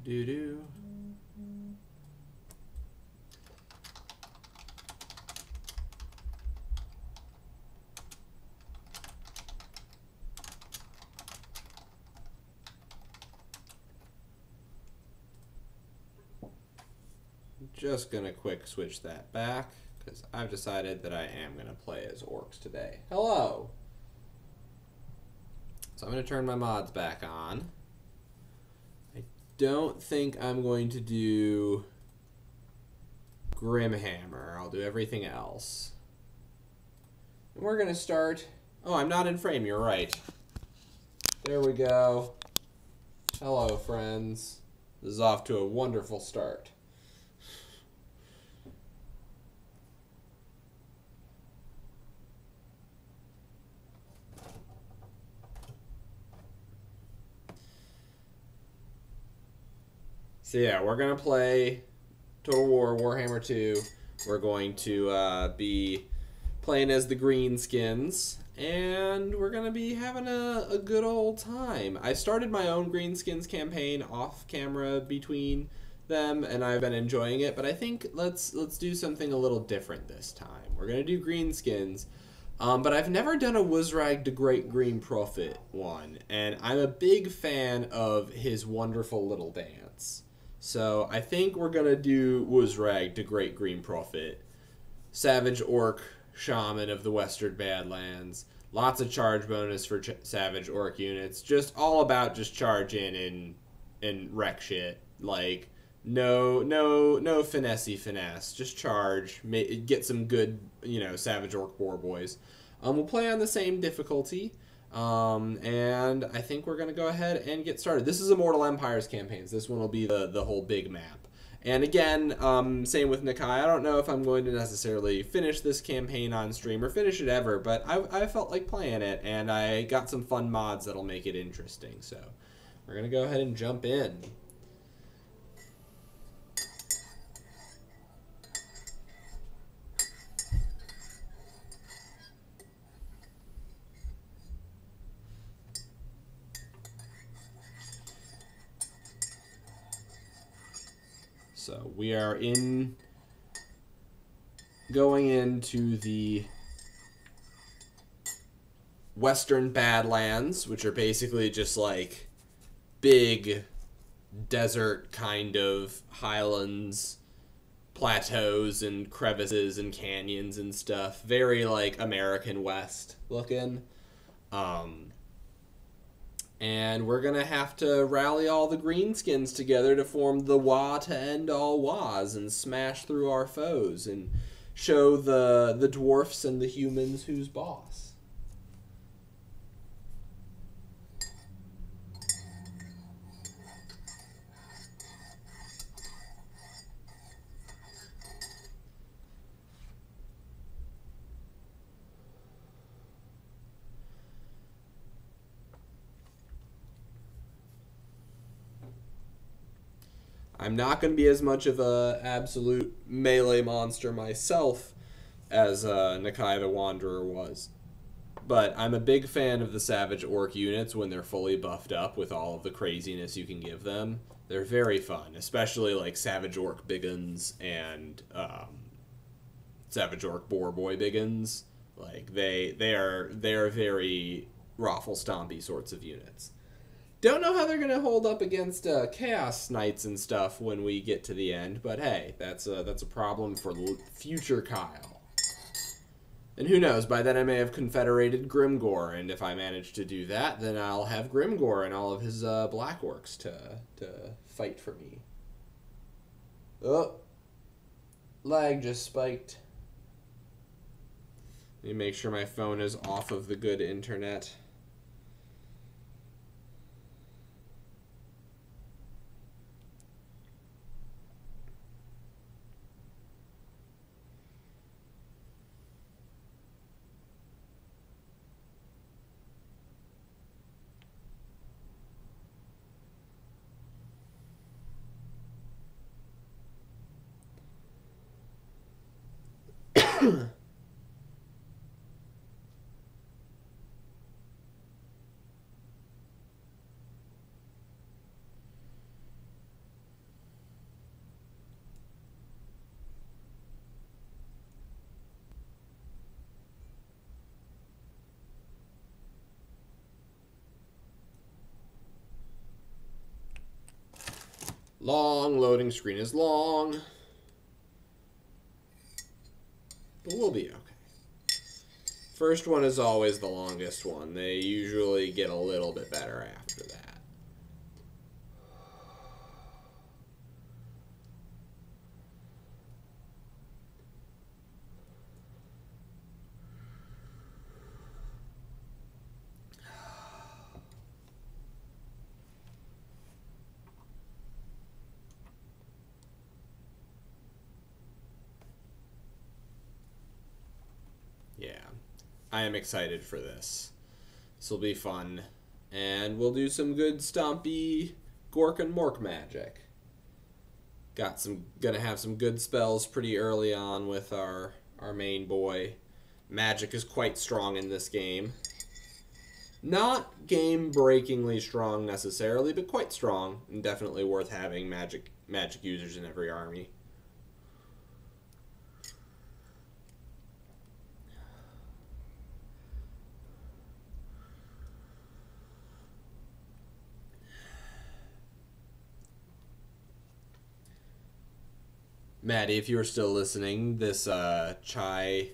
Doo-doo. Just gonna quick switch that back because I've decided that I am gonna play as orcs today. Hello! So I'm gonna turn my mods back on. I don't think I'm going to do Grimhammer. I'll do everything else. And we're gonna start... Oh, I'm not in frame, you're right. There we go. Hello, friends. This is off to a wonderful start. So yeah, we're going to play Total War Warhammer 2. We're going to be playing as the Greenskins, and we're going to be having a good old time. I started my own Greenskins campaign off camera between them, and I've been enjoying it, but I think let's do something a little different this time. We're going to do Greenskins, but I've never done a Wurrzag the Great Green Prophet one, and I'm a big fan of his wonderful little dance. So I think we're going to do Wurrzag the Great Green Prophet, Savage Orc Shaman of the Western Badlands, lots of charge bonus for Savage Orc units, just all about just charge in and wreck shit. Like, no finesse, just charge, get some good, Savage Orc Boar Boys. We'll play on the same difficulty. And I think we're going to go ahead and get started. This is Immortal Empires campaigns. This one will be the whole big map. And again, same with Nakai. I don't know if I'm going to necessarily finish this campaign on stream or finish it ever, but I felt like playing it, and I got some fun mods that'll make it interesting. So we're going to go ahead and jump in. So we are going into the Western Badlands, which are basically just like big desert kind of highlands, plateaus and crevices and canyons and stuff. Very like American West looking. And we're going to have to rally all the Greenskins together to form the Waaaagh to end all Waaaghs and smash through our foes and show the dwarfs and the humans who's boss. I'm not going to be as much of a absolute melee monster myself as Nakai the Wanderer was. But I'm a big fan of the Savage Orc units when they're fully buffed up with all of the craziness you can give them. They're very fun, especially like Savage Orc Biggins and Savage Orc Boar Boy Biggins. Like they are very raffle stompy sorts of units. Don't know how they're going to hold up against Chaos Knights and stuff when we get to the end, but hey, that's a problem for future Kyle. And who knows, by then I may have confederated Grimgor, and if I manage to do that, then I'll have Grimgor and all of his Black Orcs to fight for me. Oh, lag just spiked. Let me make sure my phone is off of the good internet. Long loading screen is long. But we'll be okay. First one is always the longest one. They usually get a little bit better after that. Yeah, I am excited for this. This will be fun. And we'll do some good stompy Gork and Mork magic. Gonna have some good spells pretty early on with our main boy. Magic is quite strong in this game. Not game-breakingly strong necessarily, but quite strong, and definitely worth having magic users in every army. Maddie, if you were still listening, this chai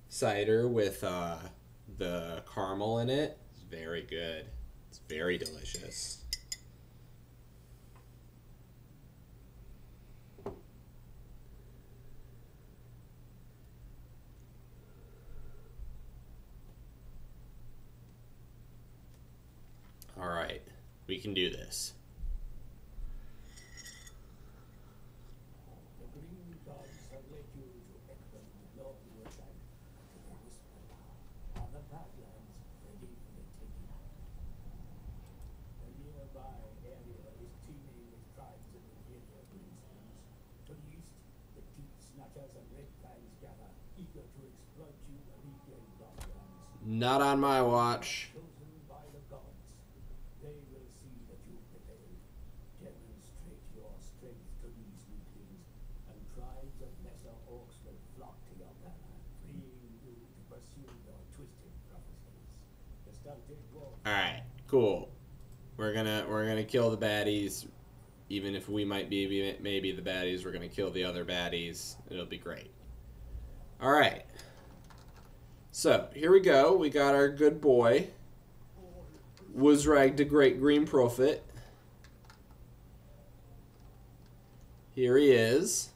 cider with the caramel in it is very good. It's very delicious. All right, we can do this. Not on my watch. Alright, cool. We're gonna kill the baddies. Even if we might be maybe the baddies, we're gonna kill the other baddies. It'll be great. Alright. So, here we go. We got our good boy. Wurrzag the Great Green Prophet. Here he is.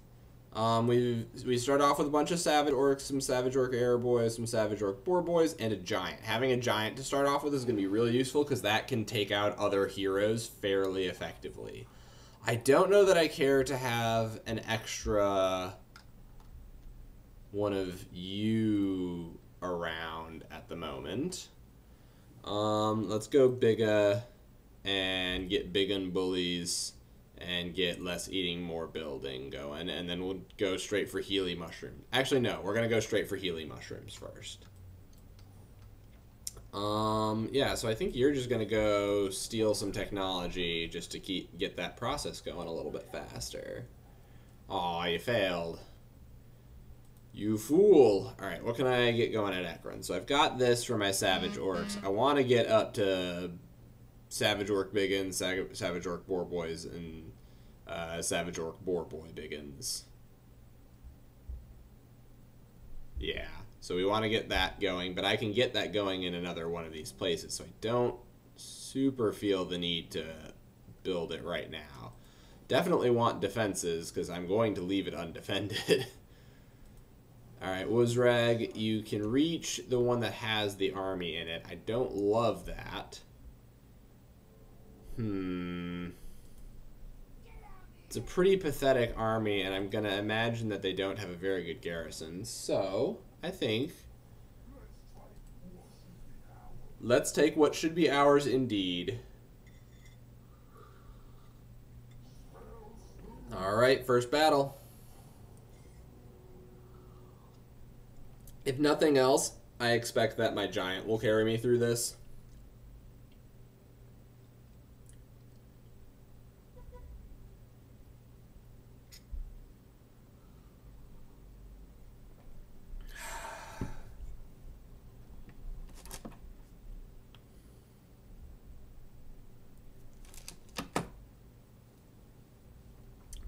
We start off with a bunch of Savage Orcs, some Savage Orc Air Boys, some Savage Orc Boar Boys, and a Giant. Having a Giant to start off with is going to be really useful because that can take out other heroes fairly effectively. I don't know that I care to have an extra one of you around at the moment. Let's go bigger and get big and bullies and get less eating, more building going, and then we'll go straight for Healy Mushroom. Actually, no, we're gonna go straight for Healy Mushrooms first. Yeah, so I think you're just gonna go steal some technology just to get that process going a little bit faster. Aw, you failed. You fool. Alright, what can I get going at Ekron? So I've got this for my Savage Orcs. I want to get up to Savage Orc Biggins, Savage Orc Boar Boys, and Savage Orc Boar Boy Biggins. Yeah, so we want to get that going, but I can get that going in another one of these places, so I don't super feel the need to build it right now. Definitely want defenses, because I'm going to leave it undefended. Alright, Wurrzag, you can reach the one that has the army in it. I don't love that. It's a pretty pathetic army, and I'm going to imagine that they don't have a very good garrison. So, I think let's take what should be ours indeed. Alright, first battle. If nothing else, I expect that my Giant will carry me through this.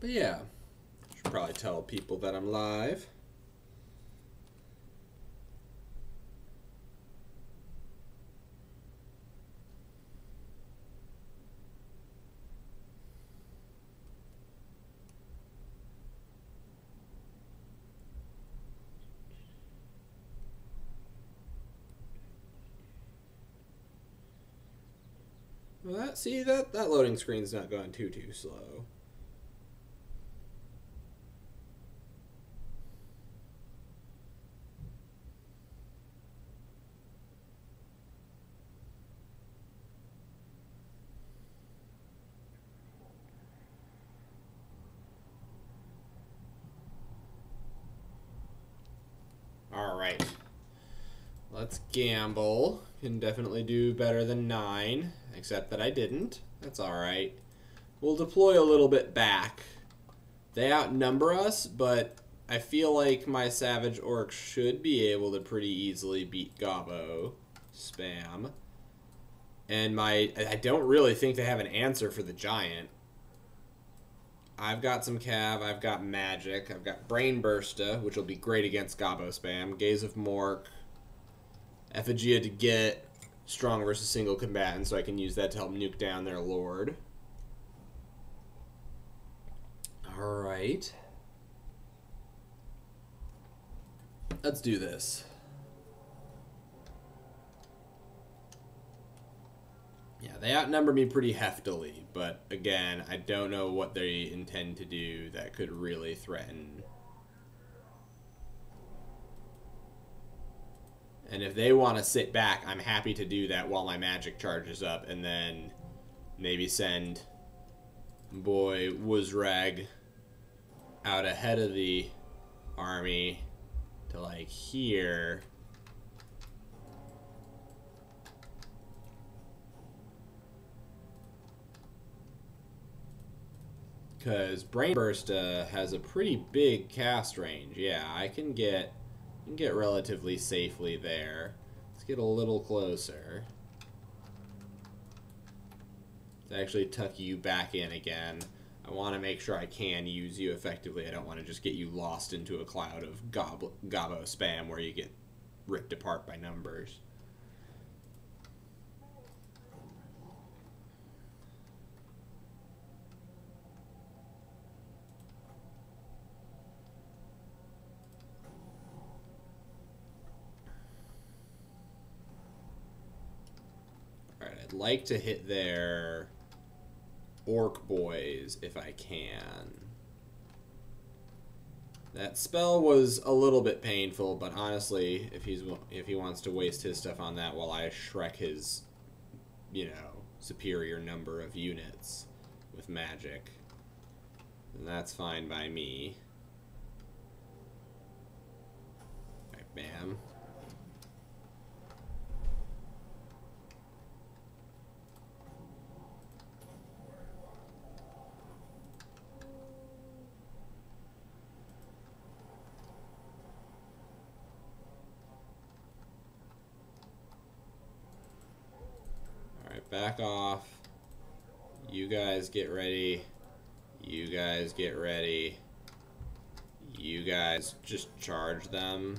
But yeah, should probably tell people that I'm live. Well, that loading screen's not going too slow. All right. Let's gamble. Can definitely do better than 9, except that I didn't. That's all right. We'll deploy a little bit back. They outnumber us, but I feel like my Savage Orc should be able to pretty easily beat Gobbo spam. And I don't really think they have an answer for the Giant. I've got some Cav, I've got Magic, I've got Brain Bursta, which will be great against Gobbo spam, Gaze of Mork, Effigia to get strong versus single combatant, so I can use that to help nuke down their Lord. Alright. Let's do this. Yeah, they outnumber me pretty heftily, but again, I don't know what they intend to do that could really threaten. And if they want to sit back, I'm happy to do that while my magic charges up, and then maybe send boy Wurrzag out ahead of the army to like here. Because Brain Burst has a pretty big cast range. Yeah, I can get relatively safely there. Let's get a little closer. Let's actually tuck you back in again. I want to make sure I can use you effectively. I don't want to just get you lost into a cloud of Gobbo spam where you get ripped apart by numbers. I'd like to hit their Orc boys if I can. That spell was a little bit painful, but honestly, if he wants to waste his stuff on that while I Shrek his, you know, superior number of units with magic, then that's fine by me. Alright, bam. Back off. You guys get ready. You guys get ready. You guys just charge them.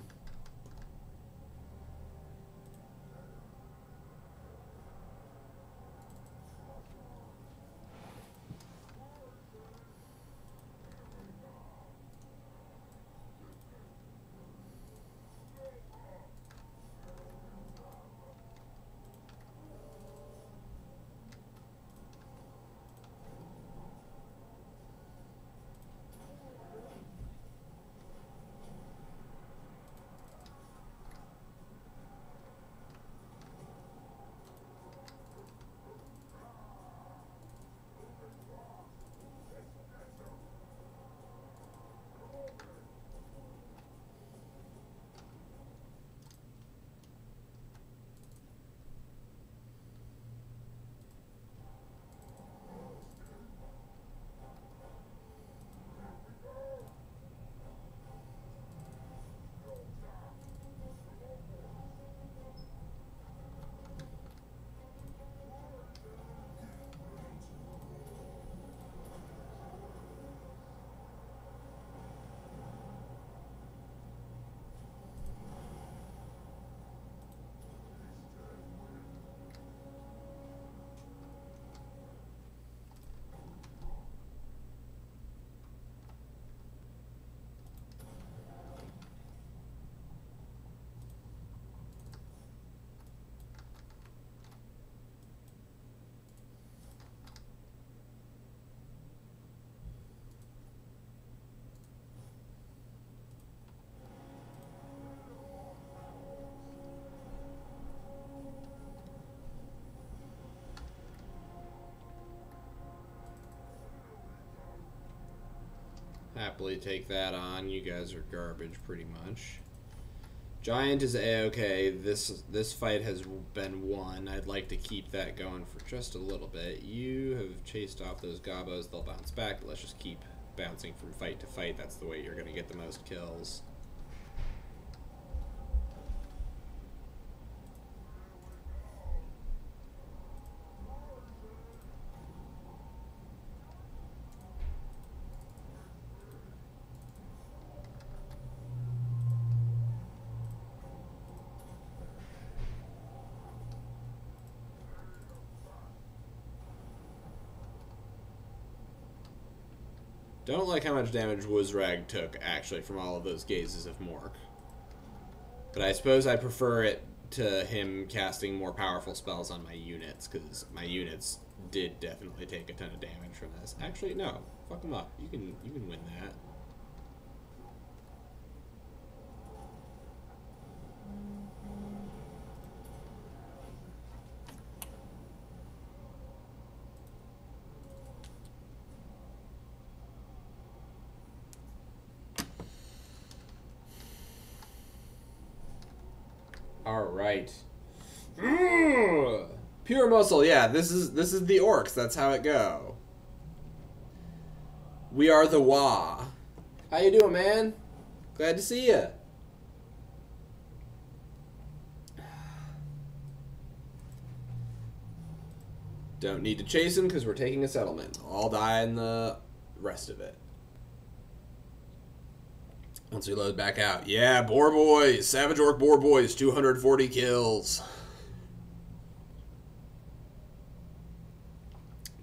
happily take that on. You guys are garbage, pretty much. Giant is A-okay. This fight has been won. I'd like to keep that going for just a little bit. You have chased off those gobos. They'll bounce back. Let's just keep bouncing from fight to fight. That's the way you're going to get the most kills. Don't like how much damage Wurrzag took, actually, from all of those gazes of Mork. But I suppose I prefer it to him casting more powerful spells on my units, because my units did definitely take a ton of damage from this. Actually, no. Fuck him up. You can win that. All right. Pure muscle. Yeah, this is the orcs. That's how it go. We are the Waaaagh. How you doing, man? Glad to see you. Don't need to chase him because we're taking a settlement. I'll die in the rest of it. Once we load back out. Yeah, Boar Boys. Savage Orc Boar Boys. 240 kills.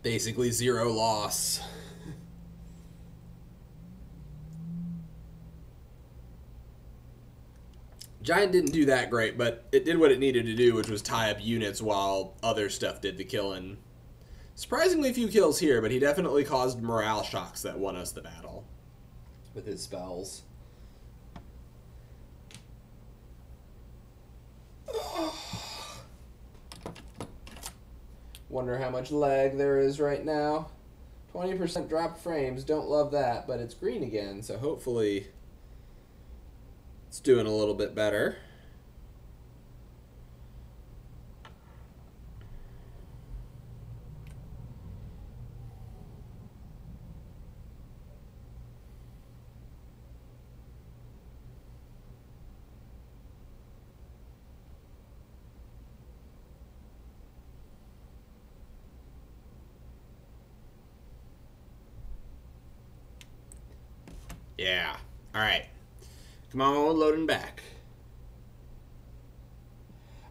Basically 0 loss. Giant didn't do that great, but it did what it needed to do, which was tie up units while other stuff did the killing. Surprisingly few kills here, but he definitely caused morale shocks that won us the battle with his spells. Wonder how much lag there is right now. 20% dropped frames. Don't love that, but it's green again, so hopefully it's doing a little bit better. Yeah. All right. Come on, loading back.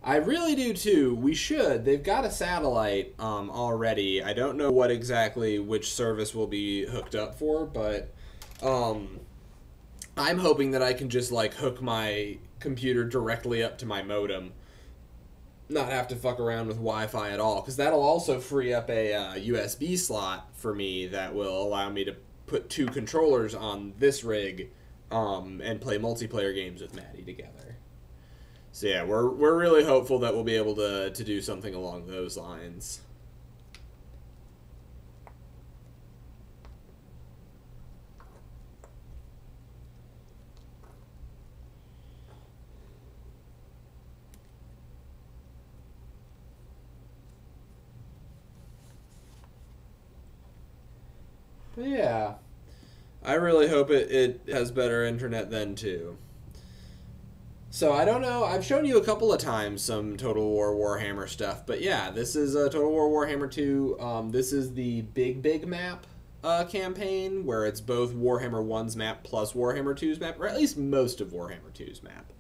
I really do too. We should. They've got a satellite already. I don't know what exactly which service will be hooked up for, but I'm hoping that I can just like hook my computer directly up to my modem. Not have to fuck around with Wi-Fi at all, because that'll also free up a USB slot for me that will allow me to put 2 controllers on this rig and play multiplayer games with Maddie together. So yeah, we're really hopeful that we'll be able to do something along those lines. But yeah, I really hope it has better internet then too. So I don't know, I've shown you a couple of times some Total War Warhammer stuff, but yeah, this is Total War Warhammer 2. This is the big map campaign, where it's both Warhammer 1's map plus Warhammer 2's map, or at least most of Warhammer 2's map.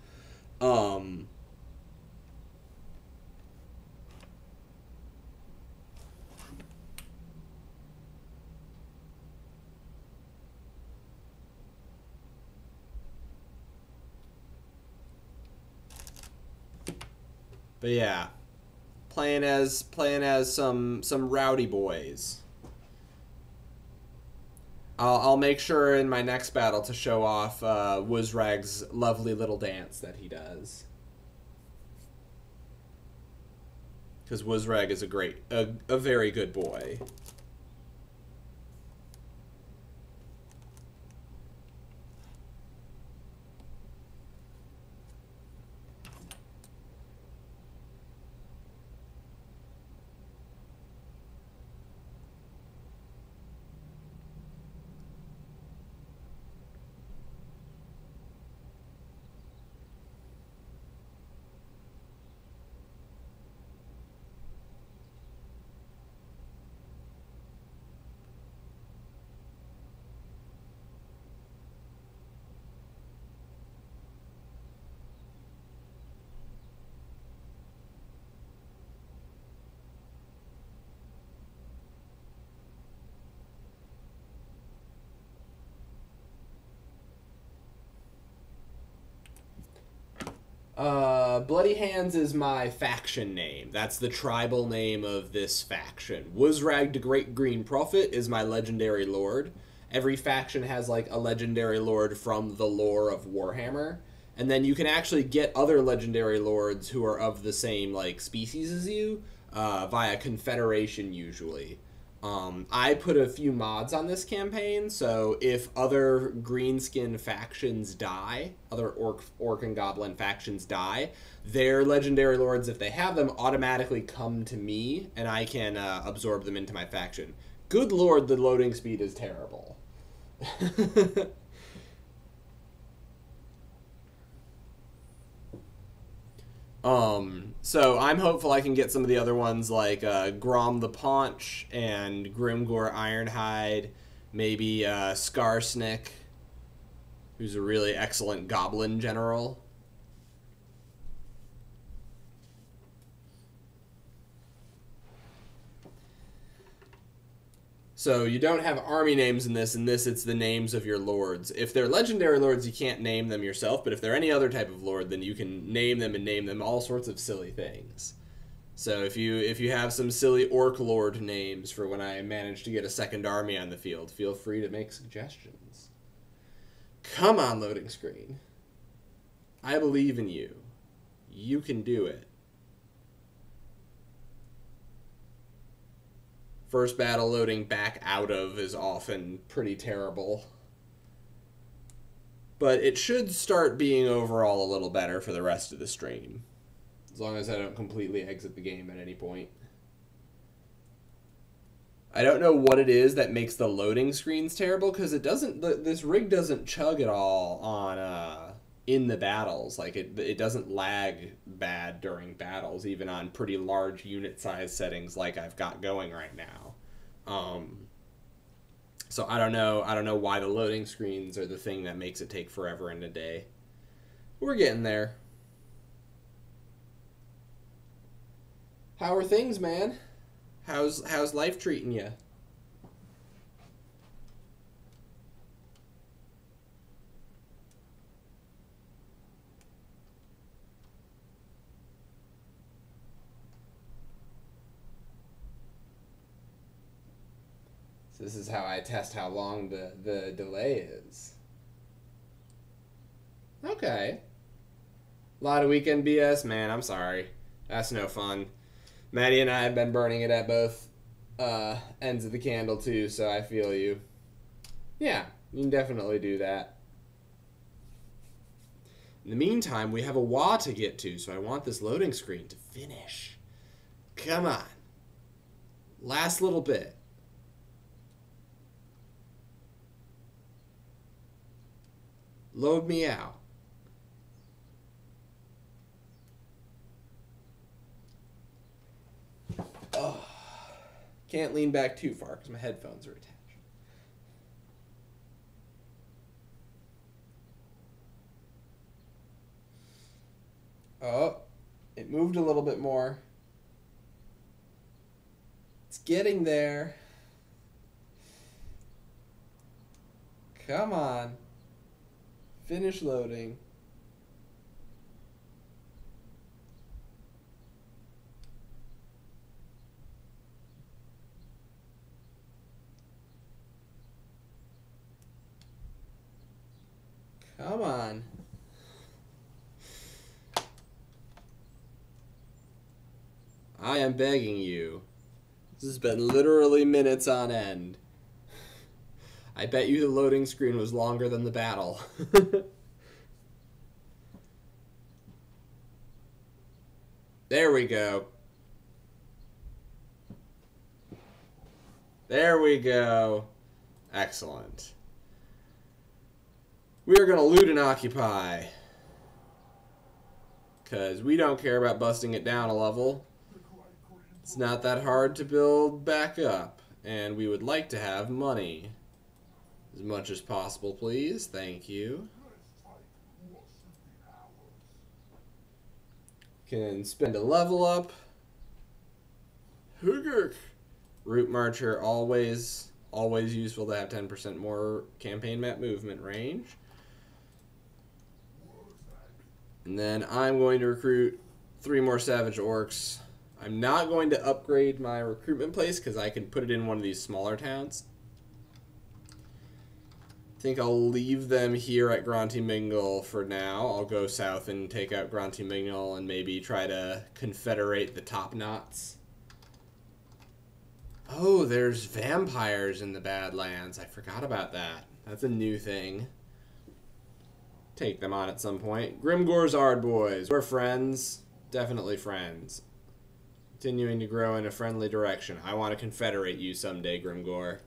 But yeah, playing as some rowdy boys. I'll make sure in my next battle to show off Wurrzag's lovely little dance that he does. Because Wurrzag is a very good boy. Bloody Hands is my faction name. That's the tribal name of this faction. Wurrzag the Great Green Prophet is my legendary lord. Every faction has like a legendary lord from the lore of Warhammer. And then you can actually get other legendary lords who are of the same like species as you via confederation usually. I put a few mods on this campaign, so if other greenskin factions die, other orc and goblin factions die, their legendary lords, if they have them, automatically come to me, and I can absorb them into my faction. Good lord, the loading speed is terrible. So I'm hopeful I can get some of the other ones like Grom the Paunch and Grimgor Ironhide, maybe Skarsnik, who's a really excellent goblin general. So you don't have army names in this. In this, it's the names of your lords. If they're legendary lords, you can't name them yourself, but if they're any other type of lord, then you can name them and name them all sorts of silly things. So if you have some silly orc lord names for when I manage to get a second army on the field, feel free to make suggestions. Come on, loading screen. I believe in you. You can do it. First battle loading back out of is often pretty terrible. But it should start being overall a little better for the rest of the stream. As long as I don't completely exit the game at any point. I don't know what it is that makes the loading screens terrible, because it doesn't. This rig doesn't chug at all on in the battles. Like it doesn't lag bad during battles, even on pretty large unit size settings like I've got going right now. So I don't know why the loading screens are the thing that makes it take forever in a day. We're getting there. How are things, man? How's life treating you? So this is how I test how long the delay is. Okay. A lot of weekend BS, man. I'm sorry. That's no fun. Maddie and I have been burning it at both ends of the candle too, so I feel you. Yeah, you can definitely do that. In the meantime, we have a Waaaagh to get to, so I want this loading screen to finish. Come on. Last little bit. Load me out. Oh, can't lean back too far because my headphones are attached. Oh, it moved a little bit more. It's getting there. Come on. Finish loading. Come on. I am begging you. This has been literally minutes on end. I bet you the loading screen was longer than the battle. There we go. There we go. Excellent. We are going to loot and occupy. Because we don't care about busting it down a level. It's not that hard to build back up. And we would like to have money. As much as possible, please. Thank you. Can spend a level up. Route Marcher, always useful to have 10% more campaign map movement range. And then I'm going to recruit 3 more Savage Orcs. I'm not going to upgrade my recruitment place because I can put it in one of these smaller towns. I think I'll leave them here at Granty Mingle for now. I'll go south and take out Granty Mingle and maybe try to confederate the top knots. Oh, there's vampires in the Badlands. I forgot about that. That's a new thing. Take them on at some point. Grimgore's Ardboys. We're friends. Definitely friends. Continuing to grow in a friendly direction. I want to confederate you someday, Grimgore.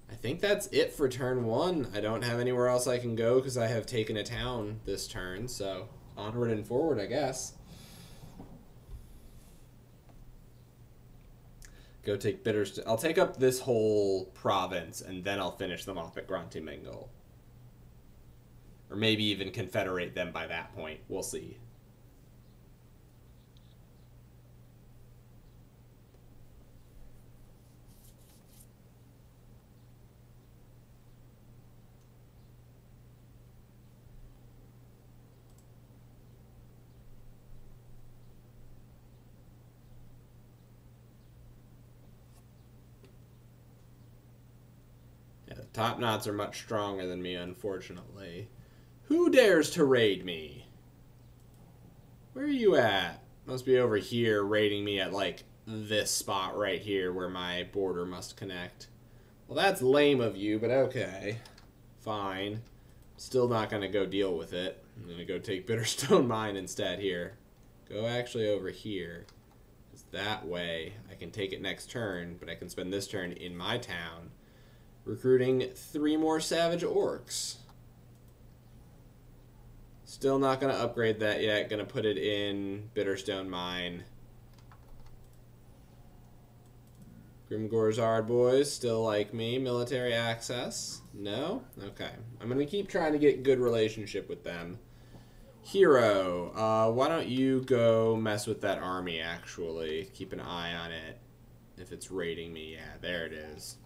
I think that's it for turn 1. I don't have anywhere else I can go because I have taken a town this turn. So onward and forward, I guess. Go take Bitterstone. I'll take up this whole province and then I'll finish them off at Granty Mingle. Or maybe even confederate them by that point. We'll see. Yeah, the top knots are much stronger than me, unfortunately. Who dares to raid me? Where are you at? Must be over here raiding me at, like, this spot right here where my border must connect. Well, that's lame of you, but okay. Fine. Still not going to go deal with it. I'm going to go take Bitterstone Mine instead here. Go actually over here. Because that way I can take it next turn, but I can spend this turn in my town recruiting 3 more Savage Orcs. Still not going to upgrade that yet. Going to put it in Bitterstone Mine. Grimgore's Ardboys still like me. Military access? No? Okay. I'm going to keep trying to get good relationship with them. Hero. Why don't you go mess with that army, actually. Keep an eye on it. If it's raiding me. Yeah, there it is.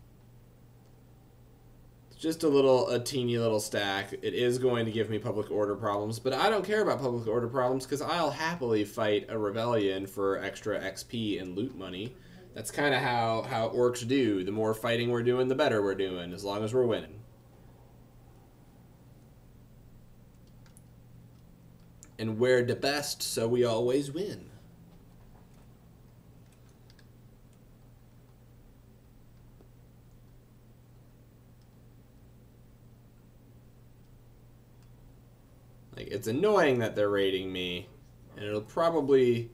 Just a teeny little stack. It is going to give me public order problems, but I don't care about public order problems because I'll happily fight a rebellion for extra XP and loot money. That's kind of how orcs do. The more fighting we're doing, the better we're doing, as long as we're winning. And we're the best, so we always win. Like, it's annoying that they're raiding me, and it'll probably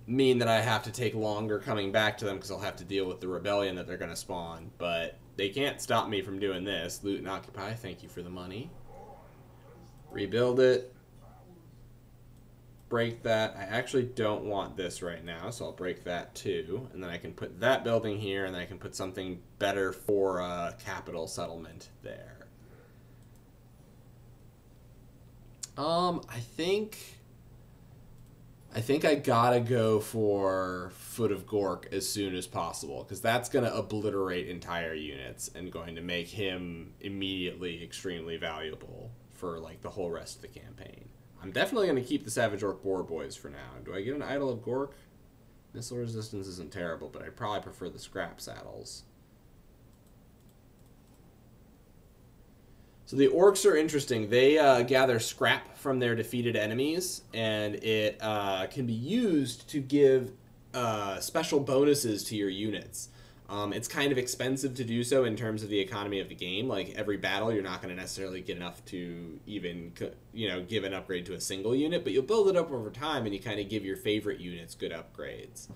mean that I have to take longer coming back to them because I'll have to deal with the rebellion that they're going to spawn, but they can't stop me from doing this. Loot and occupy, thank you for the money. Rebuild it. Break that. I actually don't want this right now, so I'll break that too, and then I can put that building here, and then I can put something better for a capital settlement there. I think I gotta go for Foot of Gork as soon as possible, because that's gonna obliterate entire units and going to make him immediately extremely valuable for like the whole rest of the campaign. I'm definitely gonna keep the Savage Orc Boar Boys for now. Do I get an Idol of Gork? Missile resistance isn't terrible, but I'd probably prefer the scrap saddles. So the orcs are interesting. They gather scrap from their defeated enemies, and it can be used to give special bonuses to your units. It's kind of expensive to do so in terms of the economy of the game. Like, every battle, you're not going to necessarily get enough to even, give an upgrade to a single unit, but you'll build it up over time, and you kind of give your favorite units good upgrades.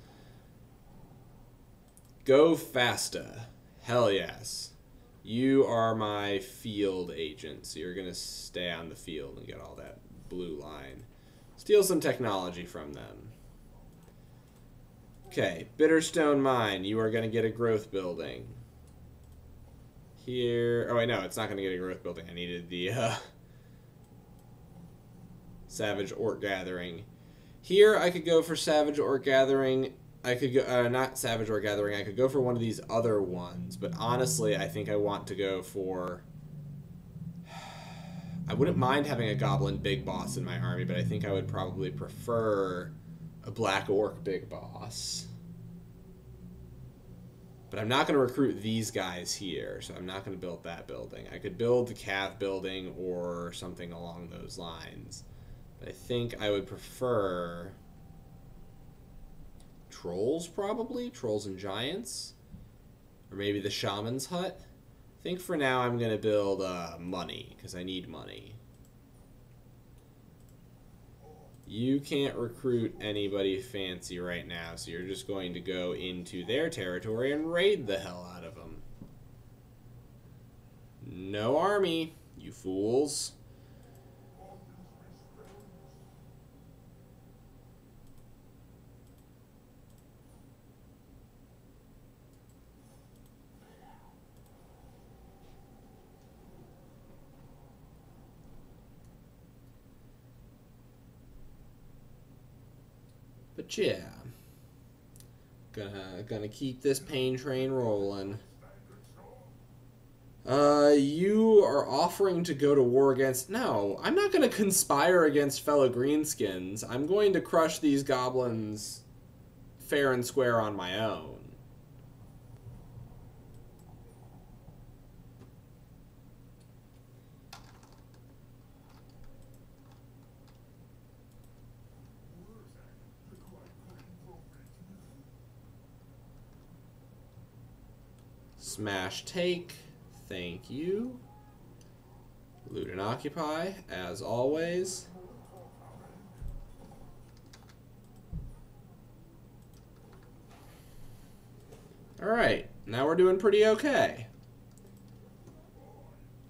Go Fasta. Hell yes. You are my field agent, so you're going to stay on the field and get all that blue line. Steal some technology from them. Okay, Bitterstone Mine, you are going to get a growth building. Here, oh wait, no, it's not going to get a growth building. I needed the Savage Orc Gathering. Here, I could go for Savage Orc Gathering. I could go, not Savage Orc Gathering, I could go for one of these other ones, but honestly, I think I want to go for, I wouldn't mind having a goblin big boss in my army, but I think I would probably prefer a black orc big boss. But I'm not going to recruit these guys here, so I'm not going to build that building. I could build the cav building or something along those lines. But I think I would prefer trolls, probably. Trolls and giants. Or maybe the shaman's hut. I think for now I'm going to build money, because I need money. You can't recruit anybody fancy right now, so you're just going to go into their territory and raid the hell out of them. No army, you fools. But yeah, gonna keep this pain train rolling. You are offering to go to war against... No, I'm not gonna conspire against fellow greenskins. I'm going to crush these goblins fair and square on my own. Smash take, thank you. Loot and occupy, as always. Alright, now we're doing pretty okay.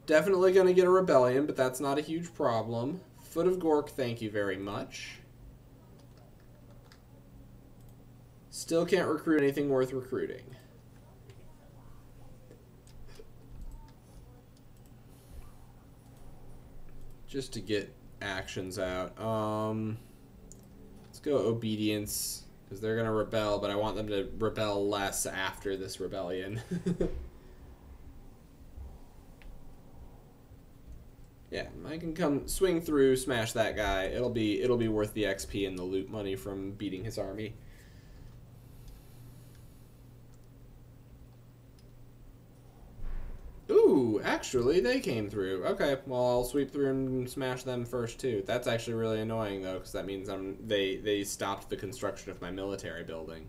Definitely gonna get a rebellion, but that's not a huge problem. Foot of Gork, thank you very much. Still can't recruit anything worth recruiting. Just to get actions out. Let's go obedience, because they're going to rebel, but I want them to rebel less after this rebellion. Yeah, I can come swing through, smash that guy. It'll be worth the XP and the loot money from beating his army. Ooh, actually, they came through. Okay, well, I'll sweep through and smash them first, too. That's actually really annoying, though, because that means they stopped the construction of my military building.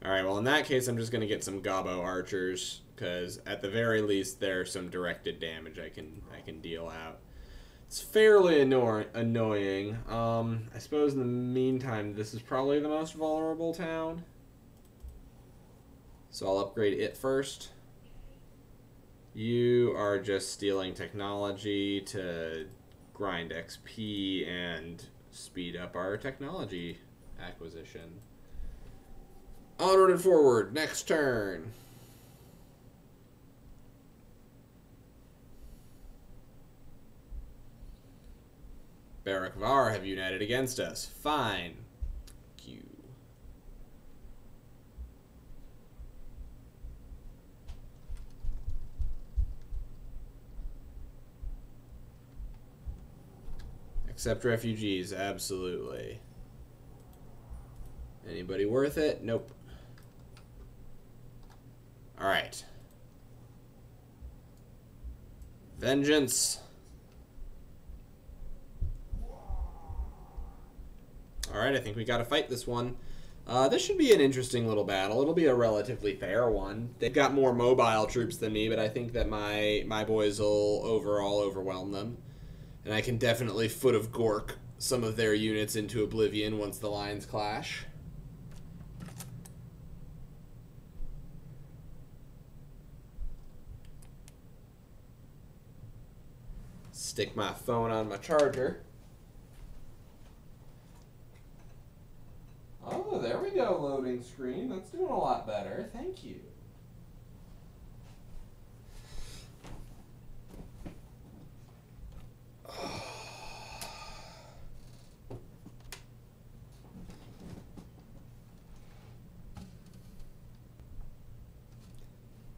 Alright, well, in that case, I'm just going to get some Gobbo archers, because at the very least, there's some directed damage I can deal out. It's fairly annoying. I suppose in the meantime, this is probably the most vulnerable town. So I'll upgrade it first. You are just stealing technology to grind XP and speed up our technology acquisition. Onward and forward. Next turn. Waaaagh have united against us. Fine. Thank you. Accept refugees. Absolutely. Anybody worth it? Nope. Alright. Vengeance. Alright, I think we gotta fight this one. This should be an interesting little battle. It'll be a relatively fair one. They've got more mobile troops than me, but I think that my boys will overall overwhelm them. And I can definitely Foot of Gork some of their units into oblivion once the lines clash. Stick my phone on my charger. Oh, there we go, loading screen. That's doing a lot better. Thank you.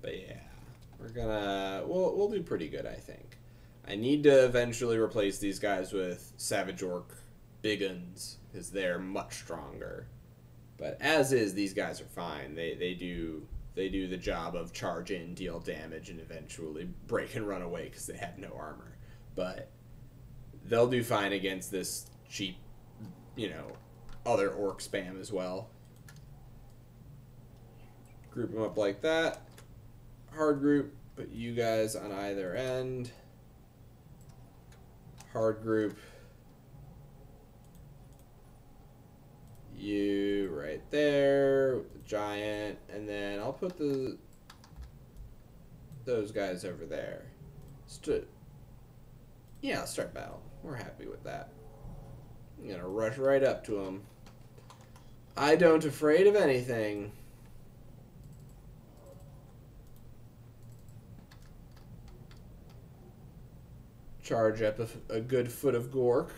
But yeah, we'll do pretty good, I think. I need to eventually replace these guys with Savage Orc Biguns, because they're much stronger. But as is, these guys are fine. They do the job of charge in, deal damage, and eventually break and run away because they have no armor. But they'll do fine against this cheap, other orc spam as well. Group them up like that. Hard group, put you guys on either end. Hard group. You right there with the giant, and then I'll put those guys over there. Yeah, start battle. We're happy with that. I'm gonna rush right up to them. I don't afraid of anything. Charge up a good foot of Gork.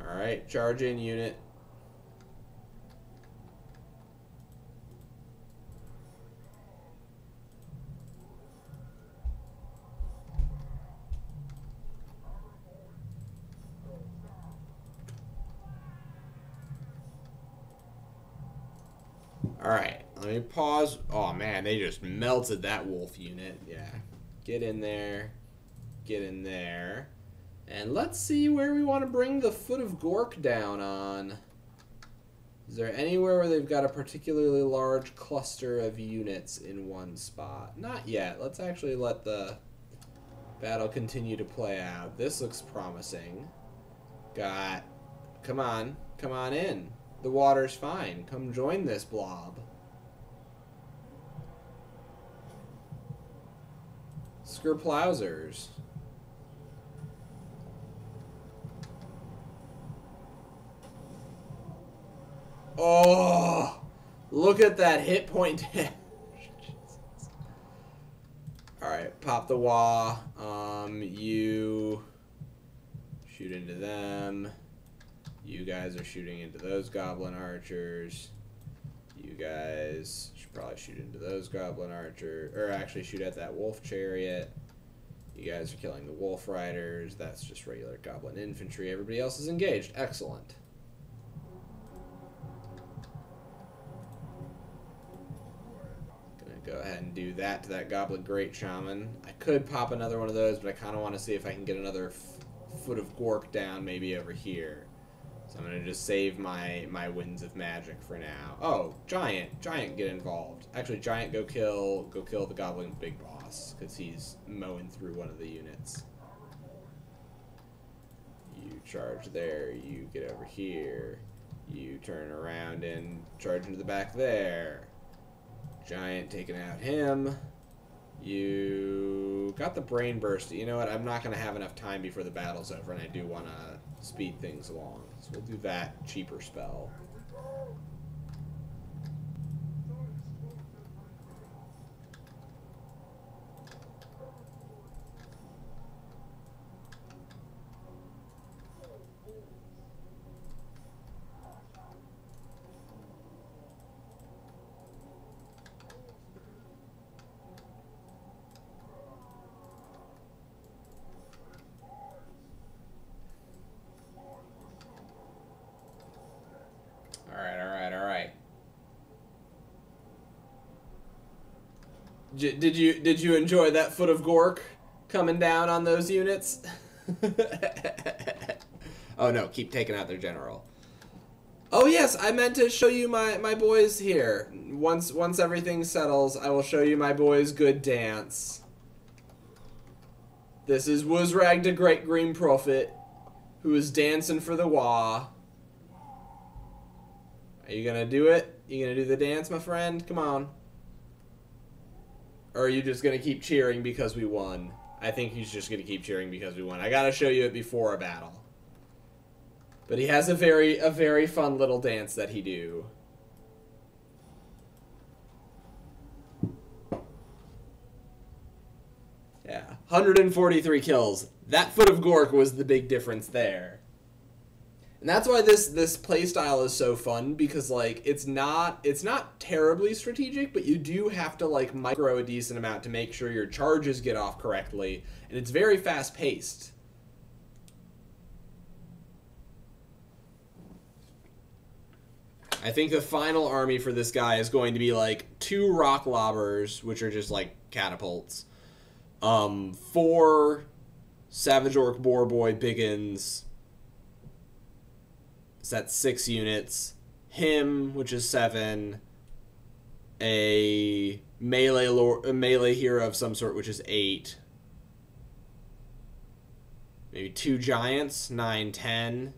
Alright, charge in unit. Alright, let me pause. Oh man, they just melted that wolf unit. Yeah. Get in there. Get in there. And let's see where we want to bring the Foot of Gork down on. Is there anywhere where they've got a particularly large cluster of units in one spot? Not yet. Let's actually let the battle continue to play out. This looks promising. Come on in. The water's fine. Come join this blob. Skerplousers. Oh, look at that hit point damage. Alright, pop the Waaaagh. You shoot into them. You guys are shooting into those goblin archers. You guys should probably shoot into those goblin archers. Or actually shoot at that wolf chariot. You guys are killing the wolf riders. That's just regular goblin infantry. Everybody else is engaged. Excellent. Go ahead and do that to that Goblin Great Shaman. I could pop another one of those, but I kind of want to see if I can get another Foot of Gork down maybe over here. So I'm going to just save my Winds of Magic for now. Oh, Giant. Giant, get involved. Actually, Giant, go kill the Goblin Big Boss, because he's mowing through one of the units. You charge there. You get over here. You turn around and charge into the back there. Giant taking out him. You got the brain burst. You know what? I'm not going to have enough time before the battle's over, and I do want to speed things along. So we'll do that cheaper spell. Alright. Did you enjoy that Foot of Gork coming down on those units? Oh no, keep taking out their general. Oh yes, I meant to show you my boys here. Once everything settles, I will show you my boys' good dance. This is Wurrzag the Great Green Prophet, who is dancing for the Waaaagh. Are you gonna do it? You gonna do the dance, my friend? Come on. Or are you just gonna keep cheering because we won? I think he's just gonna keep cheering because we won. I gotta show you it before a battle. But he has a very fun little dance that he do. Yeah, 143 kills. That Foot of Gork was the big difference there. And that's why this playstyle is so fun, because like it's not terribly strategic, but you do have to like micro a decent amount to make sure your charges get off correctly, and it's very fast paced. I think the final army for this guy is going to be like 2 rock lobbers, which are just like catapults, 4 Savage Orc Boar Boy Biggins. So that's 6 units. Him, which is 7. A melee hero of some sort, which is 8. Maybe 2 giants, 9, 10.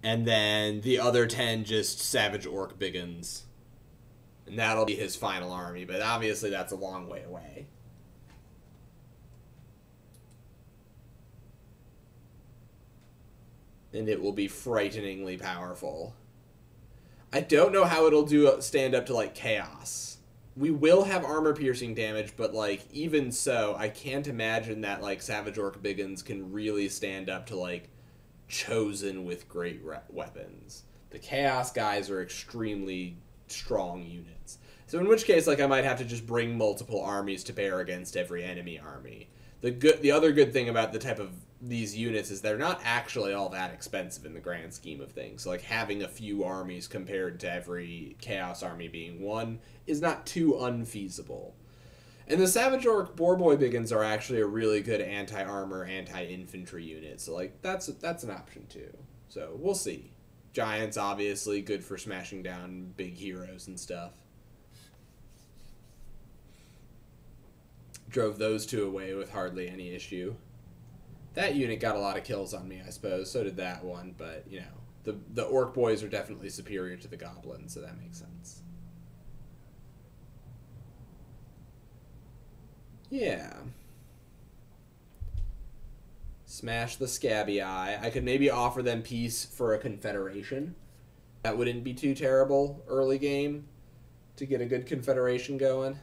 And then the other 10 just Savage Orc Biggins. And that'll be his final army, but obviously that's a long way away. And it will be frighteningly powerful. I don't know how it'll stand up to, like, Chaos. We will have armor-piercing damage, but, like, even so, I can't imagine that, like, Savage Orc Biggins can really stand up to, like, Chosen with great weapons. The Chaos guys are extremely strong units. So in which case, like, I might have to just bring multiple armies to bear against every enemy army. The other good thing about the type of these units is they're not actually all that expensive in the grand scheme of things. So, like, having a few armies compared to every Chaos army being one is not too unfeasible. And the Savage Orc Boar Boy Biggins are actually a really good anti-armor, anti-infantry unit. So, like, that's an option, too. So, we'll see. Giants, obviously, good for smashing down big heroes and stuff. Drove those 2 away with hardly any issue. That unit got a lot of kills on me, I suppose. So did that one, but, you know, the Orc Boys are definitely superior to the Goblins, so that makes sense. Yeah. Smash the Scabby Eye. I could maybe offer them peace for a confederation. That wouldn't be too terrible early game to get a good confederation going.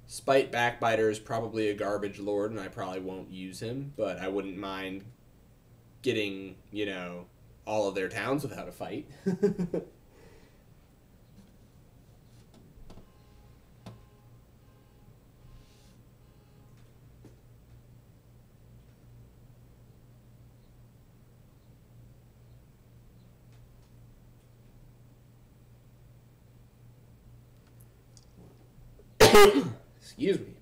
Spite Backbiter is probably a garbage lord, and I probably won't use him, but I wouldn't mind getting, you know, all of their towns without a fight. Excuse me.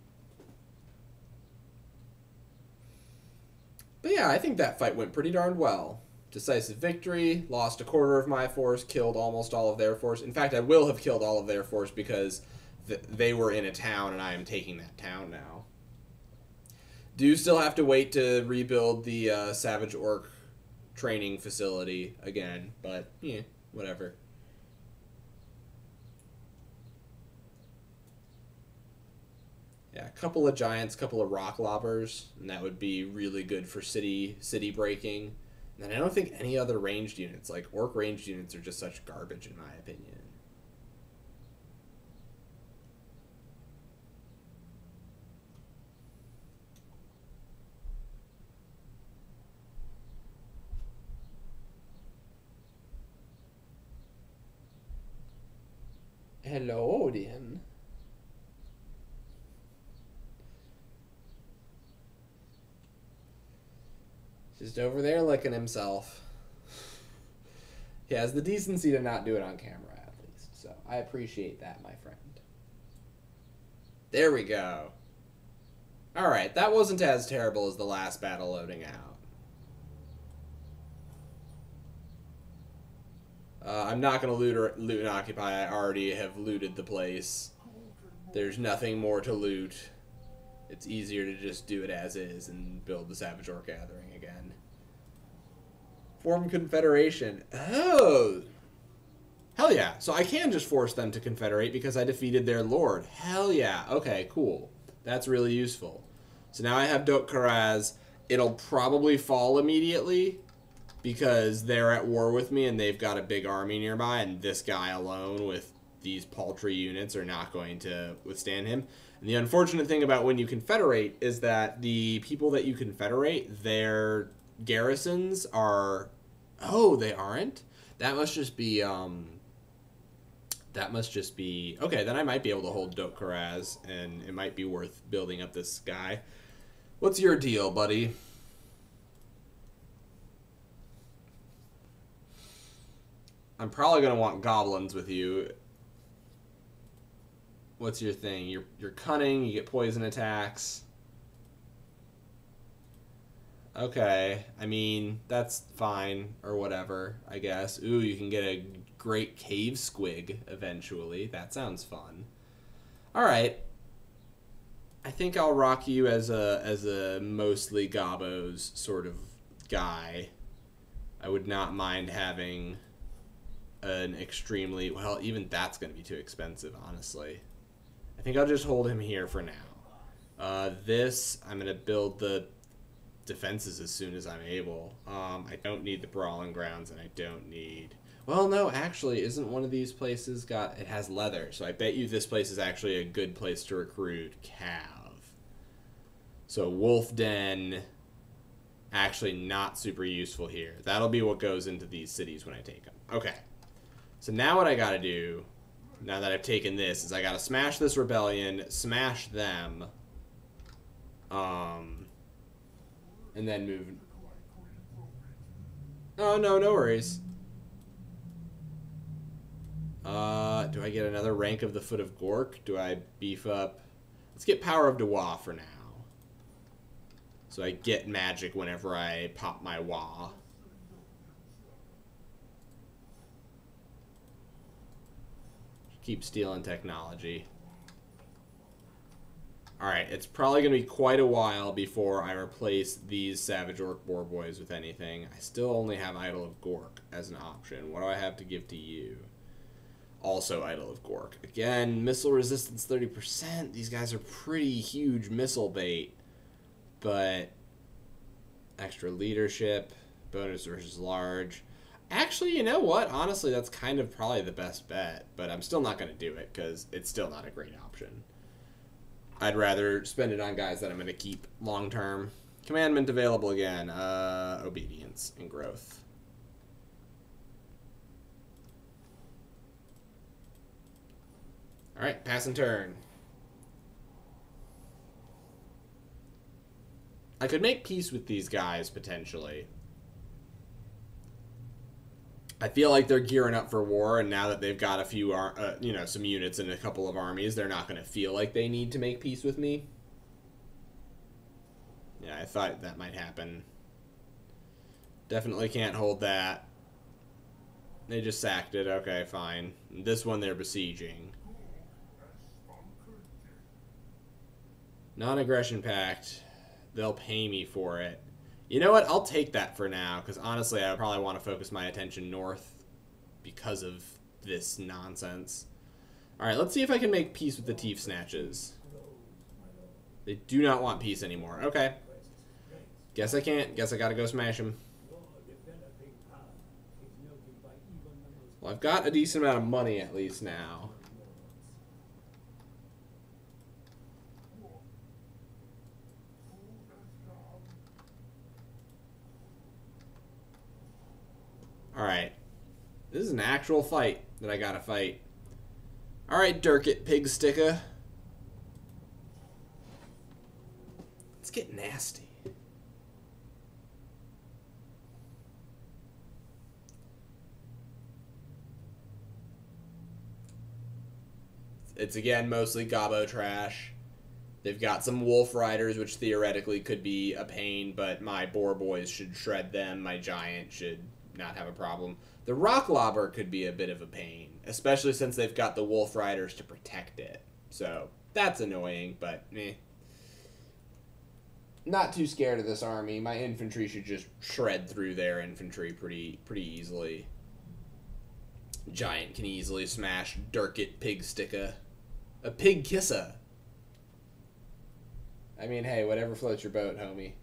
But yeah, I think that fight went pretty darn well. Decisive victory, lost a quarter of my force, killed almost all of their force. In fact, I will have killed all of their force because they were in a town and I am taking that town now. Do still have to wait to rebuild the Savage Orc training facility again, but yeah, whatever. Yeah, a couple of giants, couple of rock lobbers, and that would be really good for city breaking. And then I don't think any other ranged units, like orc ranged units, are just such garbage in my opinion. Hello, Odin. Just over there licking himself. He has the decency to not do it on camera, at least. So, I appreciate that, my friend. There we go. Alright, that wasn't as terrible as the last battle loading out. I'm not going to loot and occupy. I already have looted the place. There's nothing more to loot. It's easier to just do it as is and build the Savage Orc Gathering again. Form Confederation. Oh! Hell yeah. So I can just force them to confederate because I defeated their lord. Hell yeah. Okay, cool. That's really useful. So now I have Dok Karaz. It'll probably fall immediately because they're at war with me and they've got a big army nearby, and this guy alone with these paltry units are not going to withstand him. And the unfortunate thing about when you confederate is that the people that you confederate, their garrisons are... Oh, they aren't? That must just be... Okay, then I might be able to hold Dokkaraz, and it might be worth building up this guy. What's your deal, buddy? I'm probably going to want goblins with you. What's your thing? You're cunning, you get poison attacks. Okay, I mean, that's fine, or whatever, I guess. Ooh, you can get a great cave squig eventually. That sounds fun. Alright. I think I'll rock you as a mostly gobos sort of guy. I would not mind having an extremely... Well, even that's going to be too expensive, honestly. I think I'll just hold him here for now. This, I'm going to build the defenses as soon as I'm able. I don't need the Brawling Grounds, and I don't need... Well, no, actually, isn't one of these places got... It has leather, so I bet you this place is actually a good place to recruit Cav. So Wolf Den, actually not super useful here. That'll be what goes into these cities when I take them. Okay. So now what I gotta do, now that I've taken this, is I gotta smash this rebellion, smash them, and then move. Oh, no, no worries. Do I get another rank of the Foot of Gork? Do I beef up? Let's get Power of Waaaagh for now. So I get magic whenever I pop my Waaaagh. Keep stealing technology. Alright, it's probably going to be quite a while before I replace these Savage Orc Boar Boys with anything. I still only have Idol of Gork as an option. What do I have to give to you? Also Idol of Gork. Again, missile resistance 30%. These guys are pretty huge missile bait. But extra leadership, bonus versus large. Actually, you know what? Honestly, that's kind of probably the best bet. But I'm still not going to do it because it's still not a great option. I'd rather spend it on guys that I'm going to keep long term. Commandment available again. Obedience and growth. Alright, pass and turn. I could make peace with these guys, potentially. I feel like they're gearing up for war, and now that they've got a few, you know, some units and a couple of armies, they're not going to feel like they need to make peace with me. Yeah, I thought that might happen. Definitely can't hold that. They just sacked it. Okay, fine. This one they're besieging. Non-aggression pact. They'll pay me for it. You know what? I'll take that for now, because honestly, I probably want to focus my attention north because of this nonsense. Alright, let's see if I can make peace with the Teeth Snatches. They do not want peace anymore. Okay. Guess I can't. Guess I gotta go smash them. Well, I've got a decent amount of money at least now. Alright. This is an actual fight that I gotta fight. Alright, Durkit Pig Sticker. Let's get nasty. It's again mostly Gobbo trash. They've got some Wolf Riders, which theoretically could be a pain, but my Boar Boys should shred them. My Giant should not have a problem. The Rock Lobber could be a bit of a pain, especially since they've got the Wolf Riders to protect it. So that's annoying, but meh. Not too scared of this army. My infantry should just shred through their infantry pretty easily. Giant can easily smash Durkit Pig Sticker. A Pig Kissa. I mean, hey, whatever floats your boat, homie.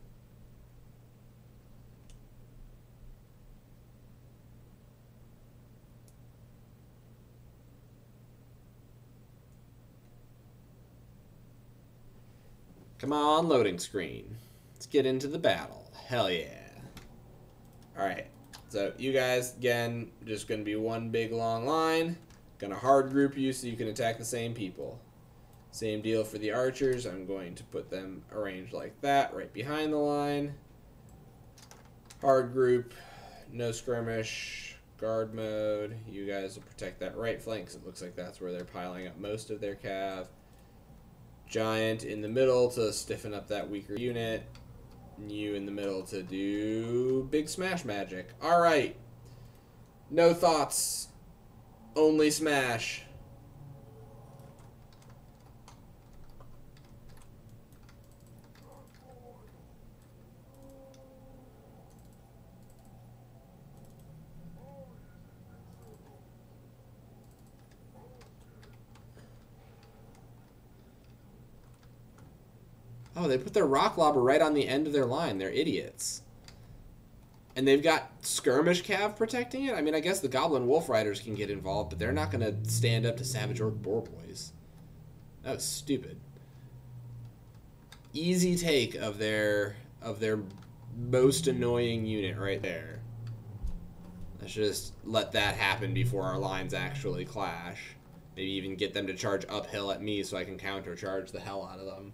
Come on, loading screen. Let's get into the battle. Hell yeah. Alright, so you guys, again, just going to be one big long line. Going to hard group you so you can attack the same people. Same deal for the archers. I'm going to put them arranged like that, right behind the line. Hard group, no skirmish, guard mode. You guys will protect that right flank because it looks like that's where they're piling up most of their cav. Giant in the middle to stiffen up that weaker unit. You in the middle to do big smash magic. Alright. No thoughts. Only smash. Oh, they put their rock lobber right on the end of their line. They're idiots. And they've got skirmish cav protecting it? I mean, I guess the goblin wolf riders can get involved, but they're not going to stand up to savage orc boar boys. That was stupid. Easy take of their most annoying unit right there. Let's just let that happen before our lines actually clash. Maybe even get them to charge uphill at me so I can countercharge the hell out of them.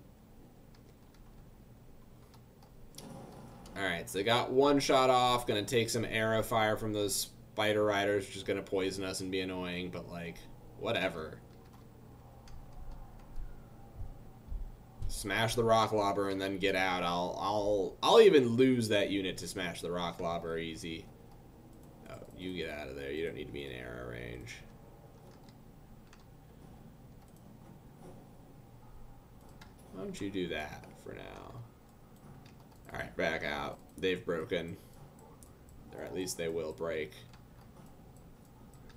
Alright, so they got one shot off. Gonna take some arrow fire from those spider riders, which is gonna poison us and be annoying, but like, whatever. Smash the rock lobber and then get out. I'll even lose that unit to smash the rock lobber easy. Oh, you get out of there. You don't need to be in arrow range. Why don't you do that for now? Alright, back out. They've broken. Or at least they will break.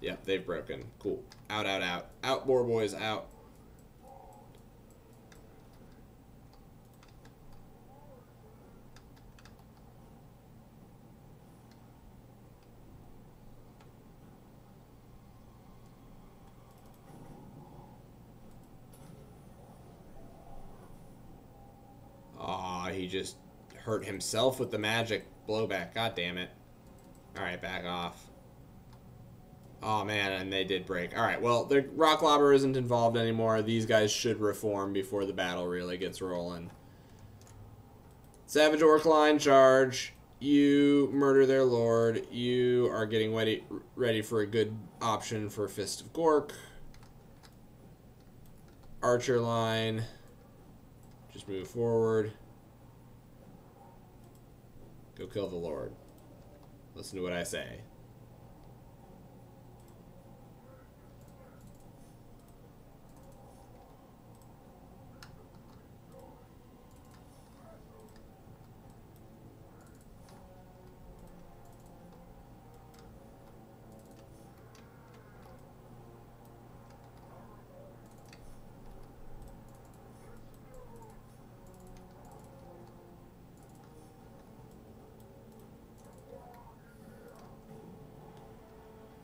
Yep, they've broken. Cool. Out, out, out. Out, boar boys, out. Aw, he just hurt himself with the magic blowback. God damn it. Alright, back off. Oh man, and they did break. Alright, well, the rock lobber isn't involved anymore. These guys should reform before the battle really gets rolling. Savage orc line charge. You murder their lord. You are getting ready for a good option for Fist of Gork. Archer line. Just move forward. Go kill the Lord. Listen to what I say.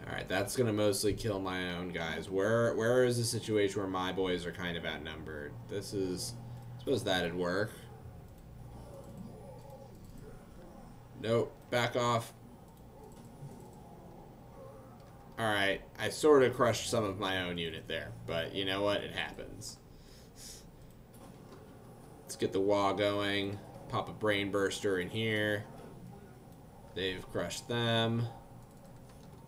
Alright, that's going to mostly kill my own guys. Where is the situation where my boys are kind of outnumbered? This is... I suppose that'd work. Nope. Back off. Alright, I sort of crushed some of my own unit there. But you know what? It happens. Let's get the Waaaagh going. Pop a brain burster in here. They've crushed them.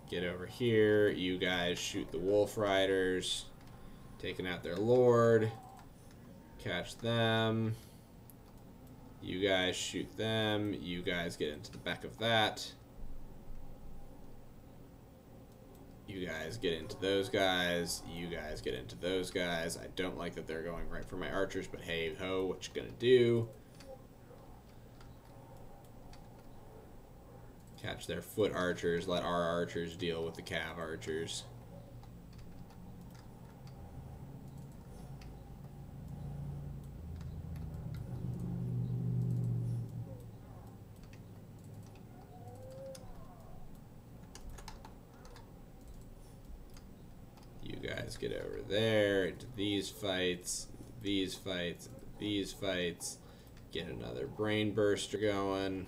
Get over here. You guys shoot the wolf riders. Taking out their lord. Catch them. You guys shoot them. You guys get into the back of that. You guys get into those guys. You guys get into those guys. I don't like that they're going right for my archers, but hey ho, what you gonna do? Catch their foot archers. Let our archers deal with the cav archers. You guys get over there into these fights, these fights. Get another brain burster going.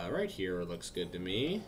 Right here looks good to me.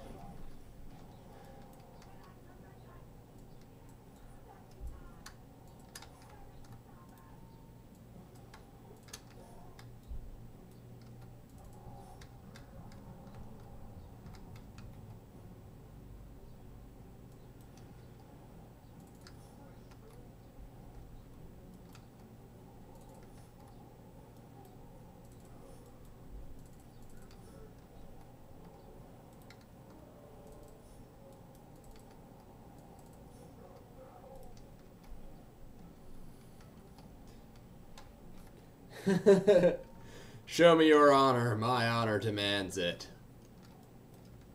Show me your honor. My honor demands it.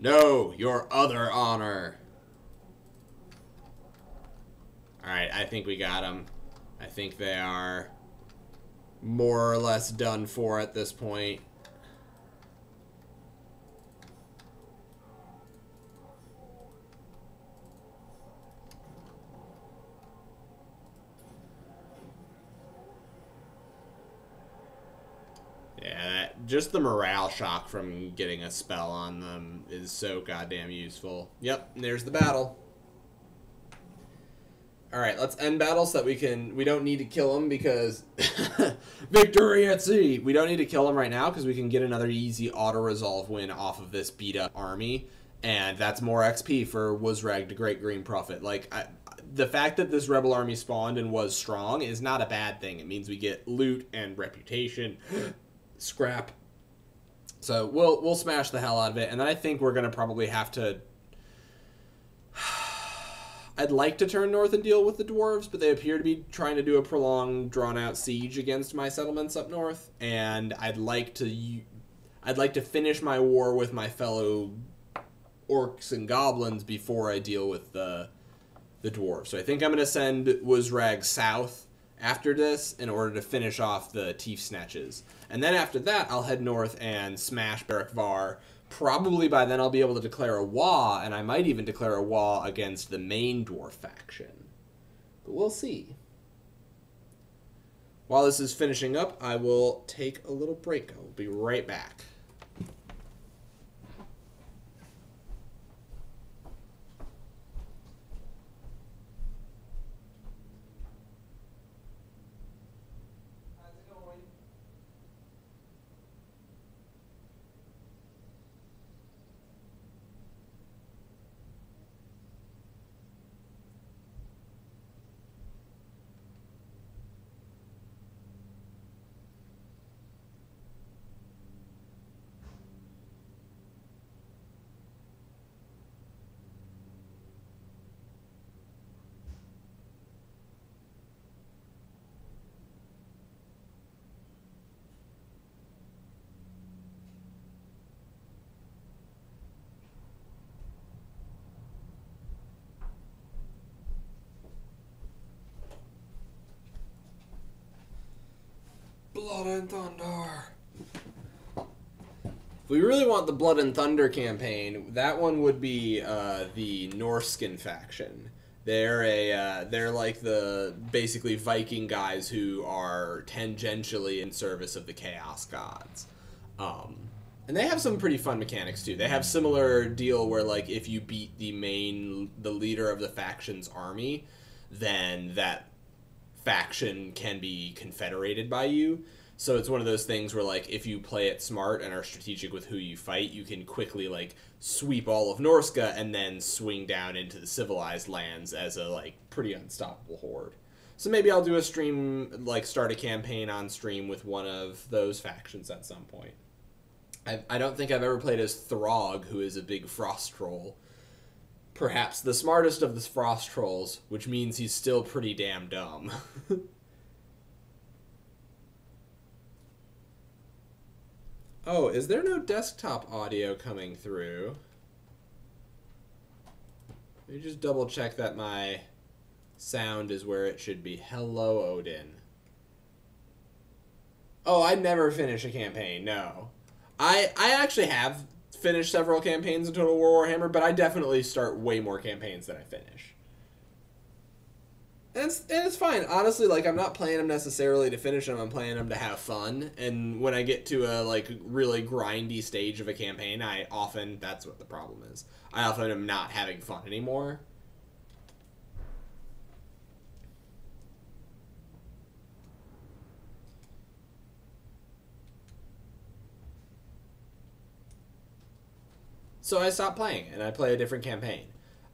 No, your other honor. Alright, I think we got them. I think they are more or less done for at this point. Yeah, just the morale shock from getting a spell on them is so goddamn useful. Yep, there's the battle. Alright, let's end battle so that we don't need to kill him because victory at sea! We don't need to kill him right now because we can get another easy auto-resolve win off of this beat-up army. And that's more XP for Wurrzag, the Great Green Prophet. Like, the fact that this rebel army spawned and was strong is not a bad thing. It means we get loot and reputation. Scrap. So we'll smash the hell out of it, and then I think we're gonna probably have to. I'd like to turn north and deal with the dwarves, but they appear to be trying to do a prolonged, drawn-out siege against my settlements up north, and I'd like to finish my war with my fellow orcs and goblins before I deal with the dwarves. So I think I'm gonna send Wurrzag south after this in order to finish off the Teeth Snatches. And then after that, I'll head north and smash Waaaagh. Probably by then I'll be able to declare a Waaaagh, and I might even declare a Waaaagh against the main dwarf faction. But we'll see. While this is finishing up, I will take a little break. I'll be right back. Blood and Thunder. If we really want the Blood and Thunder campaign, that one would be the Norskin faction. They're like the basically Viking guys who are tangentially in service of the Chaos Gods. And they have some pretty fun mechanics too. They have similar deal where like if you beat the leader of the faction's army, then that faction can be confederated by you. So it's one of those things where like if you play it smart and are strategic with who you fight, you can quickly like sweep all of Norska and then swing down into the civilized lands as a like pretty unstoppable horde. So maybe I'll do a stream, like start a campaign on stream with one of those factions at some point. I don't think I've ever played as Throg, who is a big frost troll. Perhaps the smartest of the frost trolls, which means he's still pretty damn dumb. Oh, is there no desktop audio coming through? Let me just double check that my sound is where it should be. Hello, Odin. Oh, I never finish a campaign, no. I actually have finished several campaigns in Total War Warhammer, but I definitely start way more campaigns than I finish. And it's fine. Honestly, like, I'm not playing them necessarily to finish them. I'm playing them to have fun. And when I get to a, like, really grindy stage of a campaign, that's what the problem is. I often am not having fun anymore. So I stopped playing and I play a different campaign.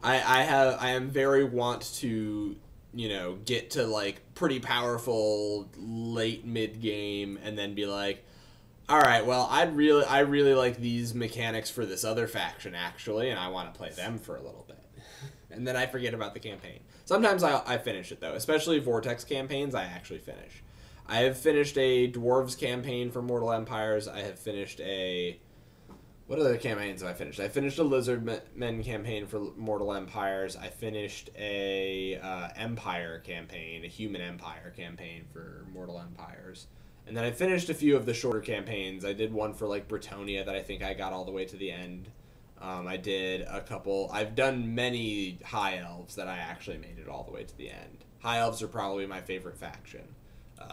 I am very want to, you know, get to like pretty powerful late mid game and then be like, all right, well, I really like these mechanics for this other faction actually, and I want to play them for a little bit. And then I forget about the campaign. Sometimes I finish it though, especially Vortex campaigns. I actually finish. I have finished a Dwarves campaign for Mortal Empires. I have finished a what other campaigns have I finished? I finished a Lizard Men campaign for Mortal Empires. I finished a Empire campaign, a Human Empire campaign for Mortal Empires. And then I finished a few of the shorter campaigns. I did one for like Bretonia that I think I got all the way to the end. I did a couple. I've done many High Elves that I actually made it all the way to the end. High Elves are probably my favorite faction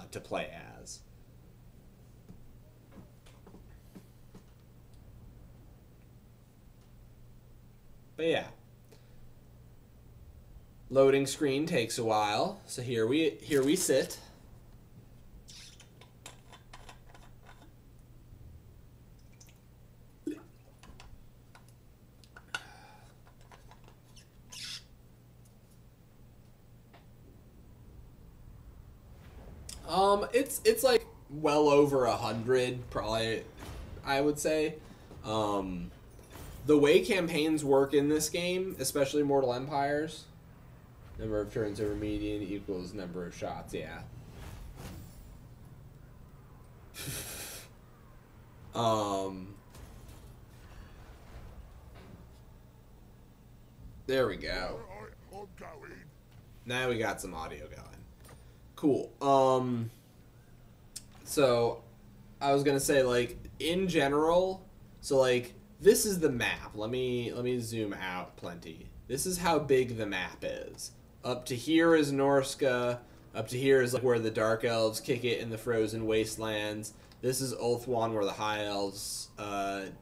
to play as. But yeah. Loading screen takes a while, so here we sit. It's like well over 100, probably, I would say. The way campaigns work in this game, especially Mortal Empires, number of turns over median equals number of shots, yeah. There we go. Now we got some audio going. Cool. So I was gonna say, like, in general, so like this is the map. Let me zoom out plenty. This is how big the map is. Up to here is Norska. Up to here is like where the Dark Elves kick it in the Frozen Wastelands. This is Ulthuan, where the High Elves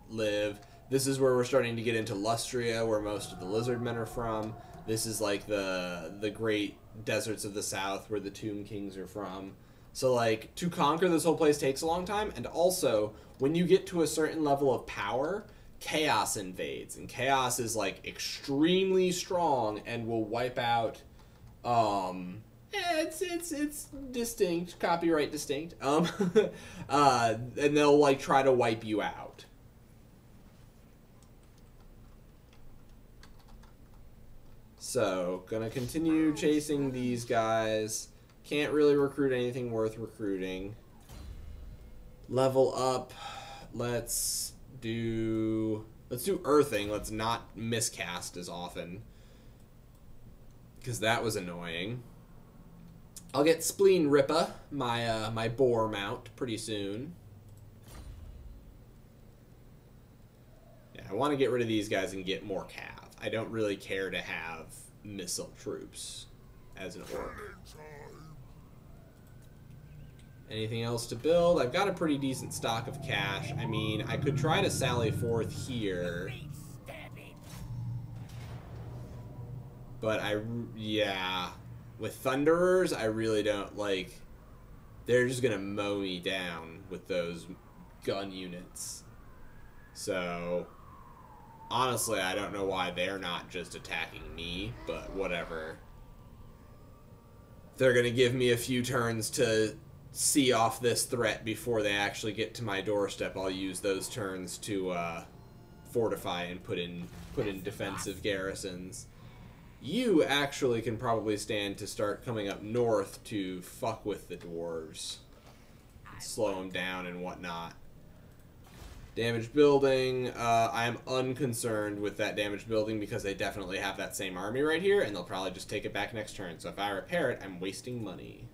live. This is where we're starting to get into Lustria, where most of the Lizard Men are from. This is like the great deserts of the south, where the Tomb Kings are from. So like to conquer this whole place takes a long time, and also when you get to a certain level of power, chaos invades, and chaos is like extremely strong and will wipe out. It's distinct, copyright distinct. And they'll like try to wipe you out. So, gonna continue chasing these guys. Can't really recruit anything worth recruiting. Level up. Let's do earthing. Let's not miscast as often, because that was annoying. I'll get Spleen Rippa, my boar mount, pretty soon. Yeah, I want to get rid of these guys and get more cav. I don't really care to have missile troops as an orc. Anything else to build? I've got a pretty decent stock of cash. I mean, I could try to sally forth here. But yeah. With Thunderers, I really don't like... They're just gonna mow me down with those gun units. So... Honestly, I don't know why they're not just attacking me, but whatever. They're gonna give me a few turns to see off this threat before they actually get to my doorstep. I'll use those turns to fortify and put in defensive garrisons. You actually can probably stand to start coming up north to fuck with the dwarves, slow them down and whatnot. Damaged building, I am unconcerned with that damaged building because they definitely have that same army right here, and they'll probably just take it back next turn. So if I repair it, I'm wasting money.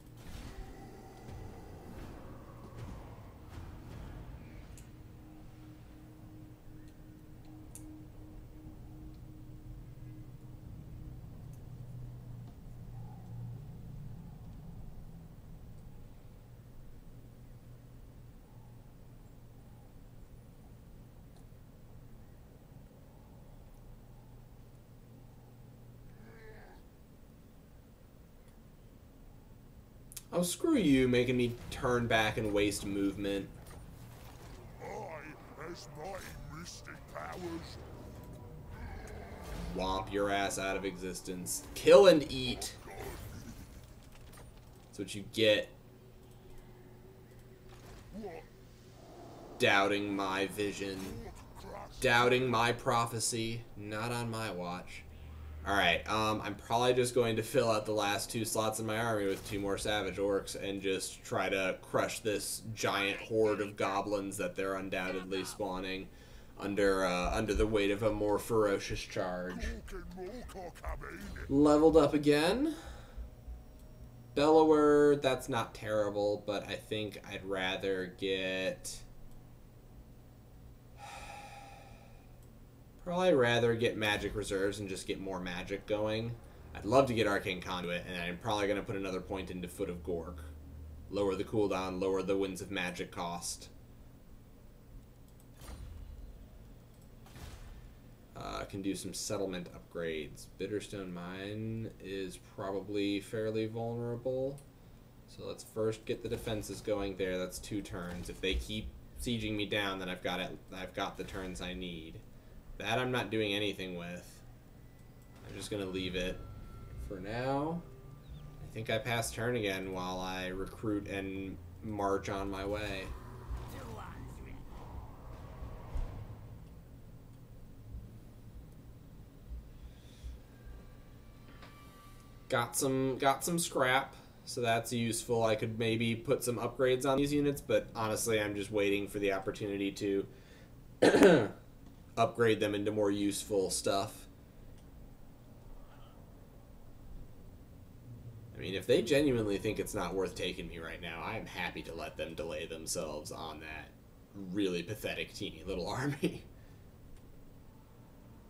Oh, screw you, making me turn back and waste movement. Has my mystic powers. Womp your ass out of existence. Kill and eat. That's what you get. Doubting my vision. Doubting my prophecy. Not on my watch. Alright, I'm probably just going to fill out the last 2 slots in my army with 2 more savage orcs and just try to crush this giant horde of goblins that they're undoubtedly spawning under the weight of a more ferocious charge. Leveled up again. Bellower, that's not terrible, but I think I'd rather get... Probably rather get magic reserves and just get more magic going. I'd love to get Arcane Conduit, and I'm probably going to put another point into Foot of Gork. Lower the cooldown, lower the Winds of Magic cost. Can do some settlement upgrades. Bitterstone Mine is probably fairly vulnerable. So let's first get the defenses going there. That's 2 turns. If they keep sieging me down, then I've got the turns I need. That I'm not doing anything with. I'm just going to leave it for now. I think I pass turn again while I recruit and march on my way. Got some scrap, so that's useful. I could maybe put some upgrades on these units, but honestly I'm just waiting for the opportunity to upgrade them into more useful stuff. I mean, if they genuinely think it's not worth taking me right now, I'm happy to let them delay themselves on that really pathetic teeny little army.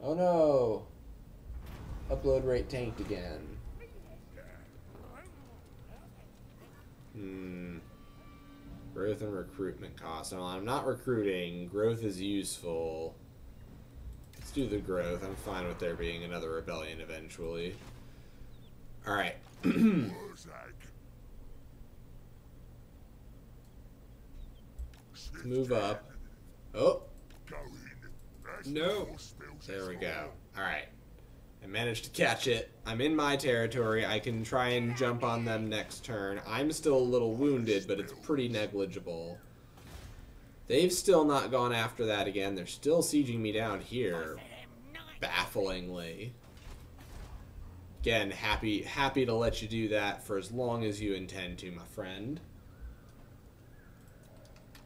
Oh no! Upload rate tanked again. Growth and recruitment cost. No, I'm not recruiting. Growth is useful. Let's do the growth. I'm fine with there being another rebellion eventually. Alright. Move up. Oh! No! There we go. Alright. I managed to catch it. I'm in my territory. I can try and jump on them next turn. I'm still a little wounded, but it's pretty negligible. They've still not gone after that again. They're still sieging me down here. Bafflingly. Again, happy to let you do that for as long as you intend to, my friend.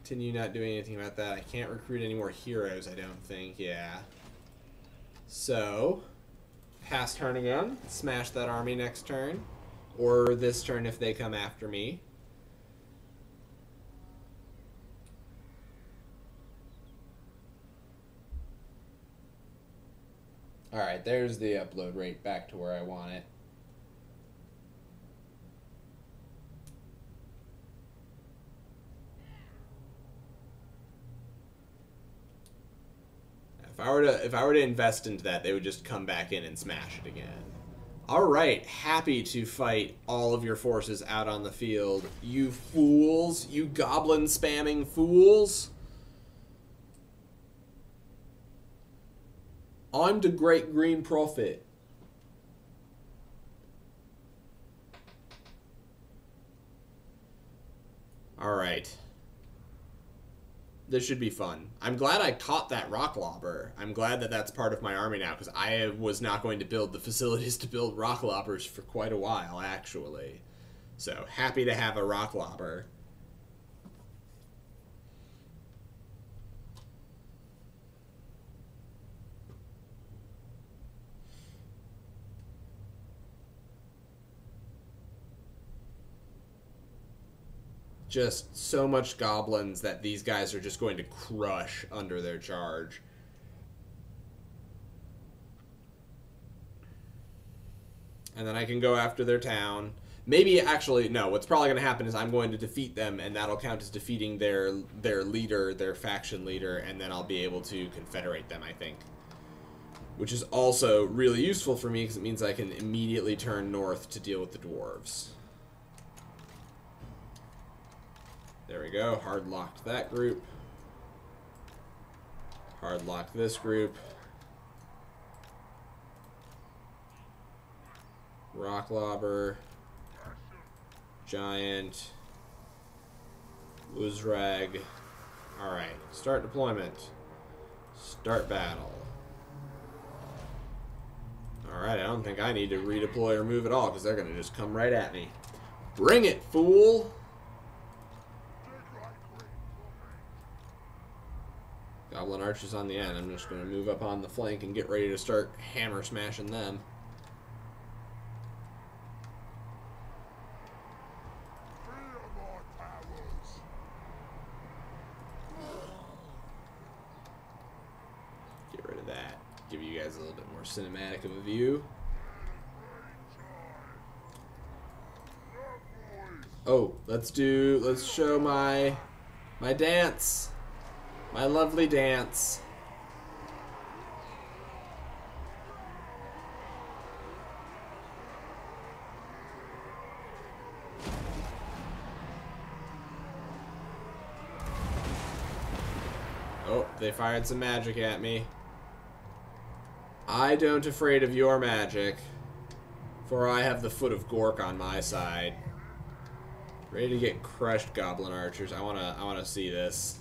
Continue not doing anything about that. I can't recruit any more heroes, I don't think. Yeah. So... pass turn again, smash that army next turn, or this turn if they come after me. Alright, there's the upload rate back to where I want it. If I were to invest into that, they would just come back in and smash it again. Alright, happy to fight all of your forces out on the field. You fools, you goblin spamming fools. I'm the great green prophet. Alright. This should be fun. I'm glad I caught that rock lobber. I'm glad that that's part of my army now, because I was not going to build the facilities to build rock lobbers for quite a while, actually. So, happy to have a rock lobber. Just so much goblins that these guys are just going to crush under their charge. And then I can go after their town. Maybe, actually, no, what's probably going to happen is I'm going to defeat them, and that'll count as defeating their leader, their faction leader, and then I'll be able to confederate them, I think. Which is also really useful for me, because it means I can immediately turn north to deal with the dwarves. There we go. Hard locked that group. Hard lock this group. Rock Lobber. Giant. Wurrzag. Alright. Start deployment. Start battle. Alright, I don't think I need to redeploy or move at all because they're going to just come right at me. Bring it, fool! Goblin archers on the end. I'm just going to move up on the flank and get ready to start hammer smashing them. Get rid of that. Give you guys a little bit more cinematic of a view. Oh, let's show my dance. My lovely dance. Oh, they fired some magic at me. I don't afraid of your magic, for I have the foot of Gork on my side. Ready to get crushed, goblin archers. I wanna see this.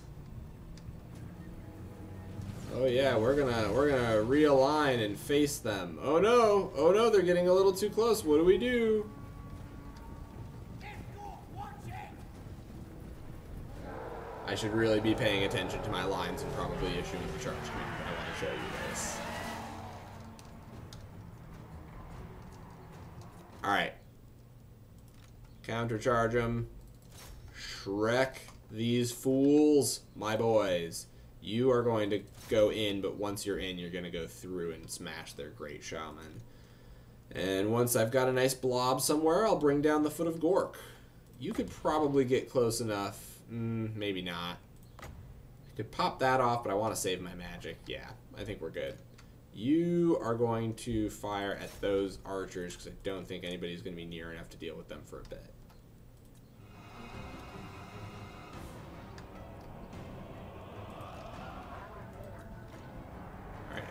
Oh yeah, we're gonna realign and face them. Oh no, they're getting a little too close. What do we do? I should really be paying attention to my lines and probably issuing the charge command, but I want to show you this. Alright. Countercharge them. Shrek these fools, my boys. You are going to go in, but once you're in, you're going to go through and smash their great shaman. And once I've got a nice blob somewhere, I'll bring down the foot of Gork. You could probably get close enough. Maybe not. I could pop that off, but I want to save my magic. Yeah, I think we're good. You are going to fire at those archers, because I don't think anybody's going to be near enough to deal with them for a bit.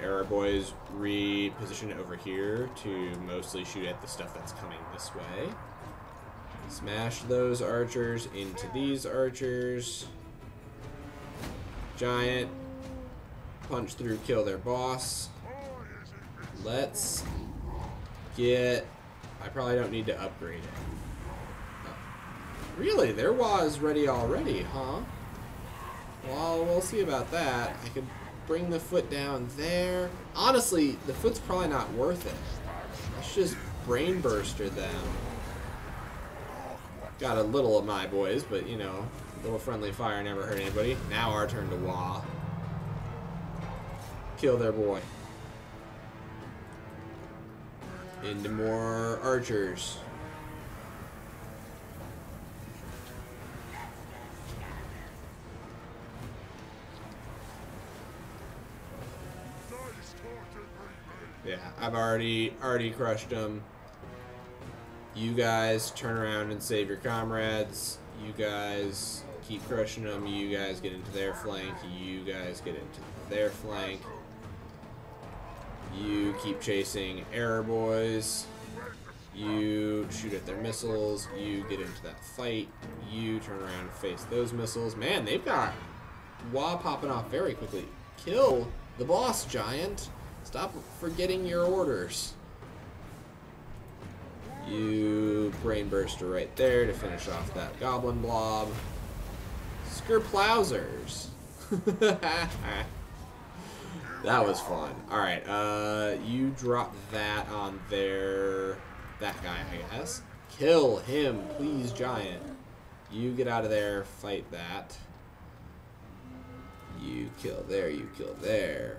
Arrow boys reposition over here to mostly shoot at the stuff that's coming this way. Smash those archers into these archers. Giant. Punch through, kill their boss. Let's get... I probably don't need to upgrade it. Oh. Really? Their Waaaagh is ready already, huh? Well, we'll see about that. I could bring the foot down there. Honestly, the foot's probably not worth it. Let's just brain burster them. Got a little of my boys, but you know, a little friendly fire never hurt anybody. Now our turn to Waaaagh. Kill their boy. Into more archers. Yeah, I've already crushed them. You guys turn around and save your comrades. You guys keep crushing them. You guys get into their flank. You guys get into their flank. You keep chasing arrow boys. You shoot at their missiles. You get into that fight. You turn around and face those missiles. Man, they've got Waaaagh popping off very quickly. Kill the boss, giant. Stop forgetting your orders. You brain burster right there to finish off that goblin blob. Skerplowsers. That was fun. Alright, you drop that on there. That guy, I guess. Kill him, please, giant. You get out of there, fight that. You kill there, you kill there.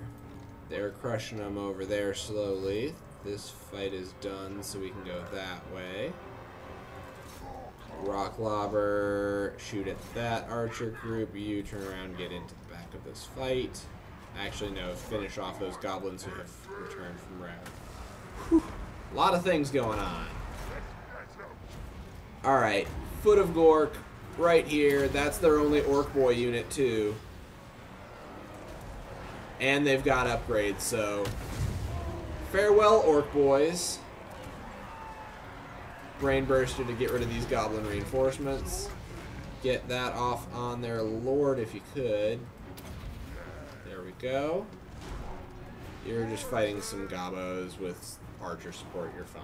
They're crushing them over there slowly. This fight is done, so we can go that way. Rock Lobber, shoot at that archer group. You turn around and get into the back of this fight. Actually, no, finish off those goblins who have returned from rout. A lot of things going on. Alright, Foot of Gork, right here. That's their only Orc Boy unit, too. And they've got upgrades, so... Farewell, Orc Boys. Brain Burster to get rid of these Goblin reinforcements. Get that off on their Lord if you could. There we go. You're just fighting some Gobos with Archer support, you're fine.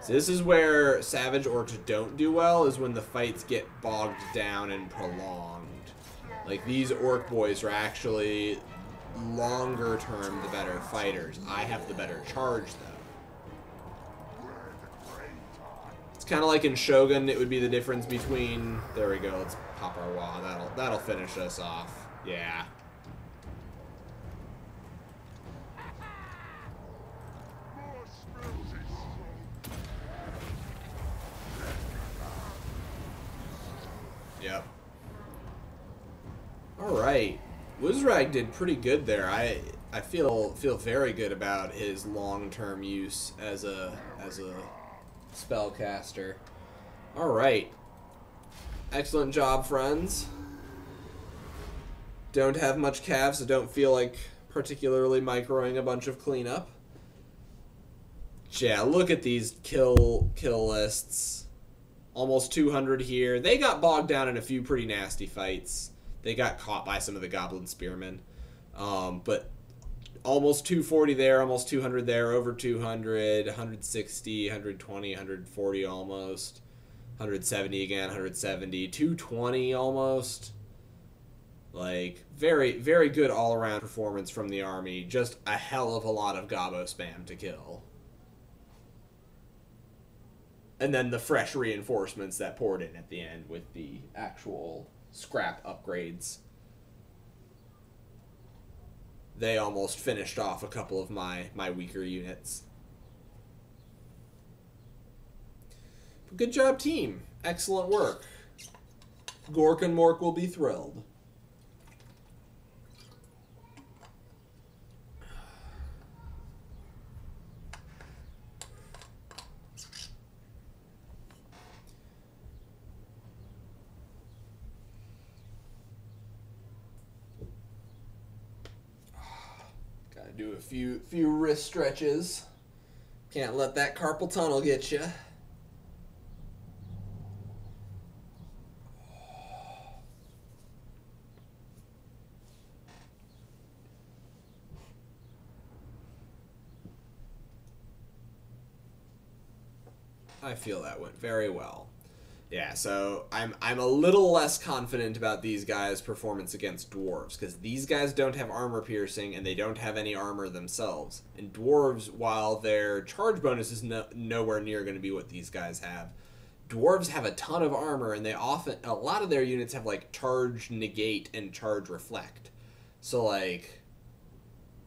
So this is where Savage Orcs don't do well, is when the fights get bogged down and prolonged. Like, these Orc Boys are actually, longer term, the better fighters. I have the better charge, though. It's kind of like in Shogun, it would be the difference between... There we go, let's pop our Waaaagh. That'll finish us off. Yeah. Yep. Alright. Wurrzag did pretty good there. I feel very good about his long-term use as a spellcaster. Alright. Excellent job, friends. Don't have much cav, so don't feel like particularly microing a bunch of cleanup. Yeah, look at these kill lists. Almost 200 here. They got bogged down in a few pretty nasty fights. They got caught by some of the Goblin Spearmen. But almost 240 there, almost 200 there, over 200, 160, 120, 140 almost. 170 again, 170, 220 almost. Like, very, very good all-around performance from the army. Just a hell of a lot of Gobbo spam to kill. And then the fresh reinforcements that poured in at the end with the actual scrap upgrades. They almost finished off a couple of my weaker units. But good job, team. Excellent work. Gork and Mork will be thrilled. Do a few wrist stretches. Can't let that carpal tunnel get you. I feel that went very well. Yeah, so I'm a little less confident about these guys' performance against dwarves, because these guys don't have armor piercing and they don't have any armor themselves. And dwarves, while their charge bonus is nowhere near going to be what these guys have, dwarves have a ton of armor, and a lot of their units have like charge negate and charge reflect. So like,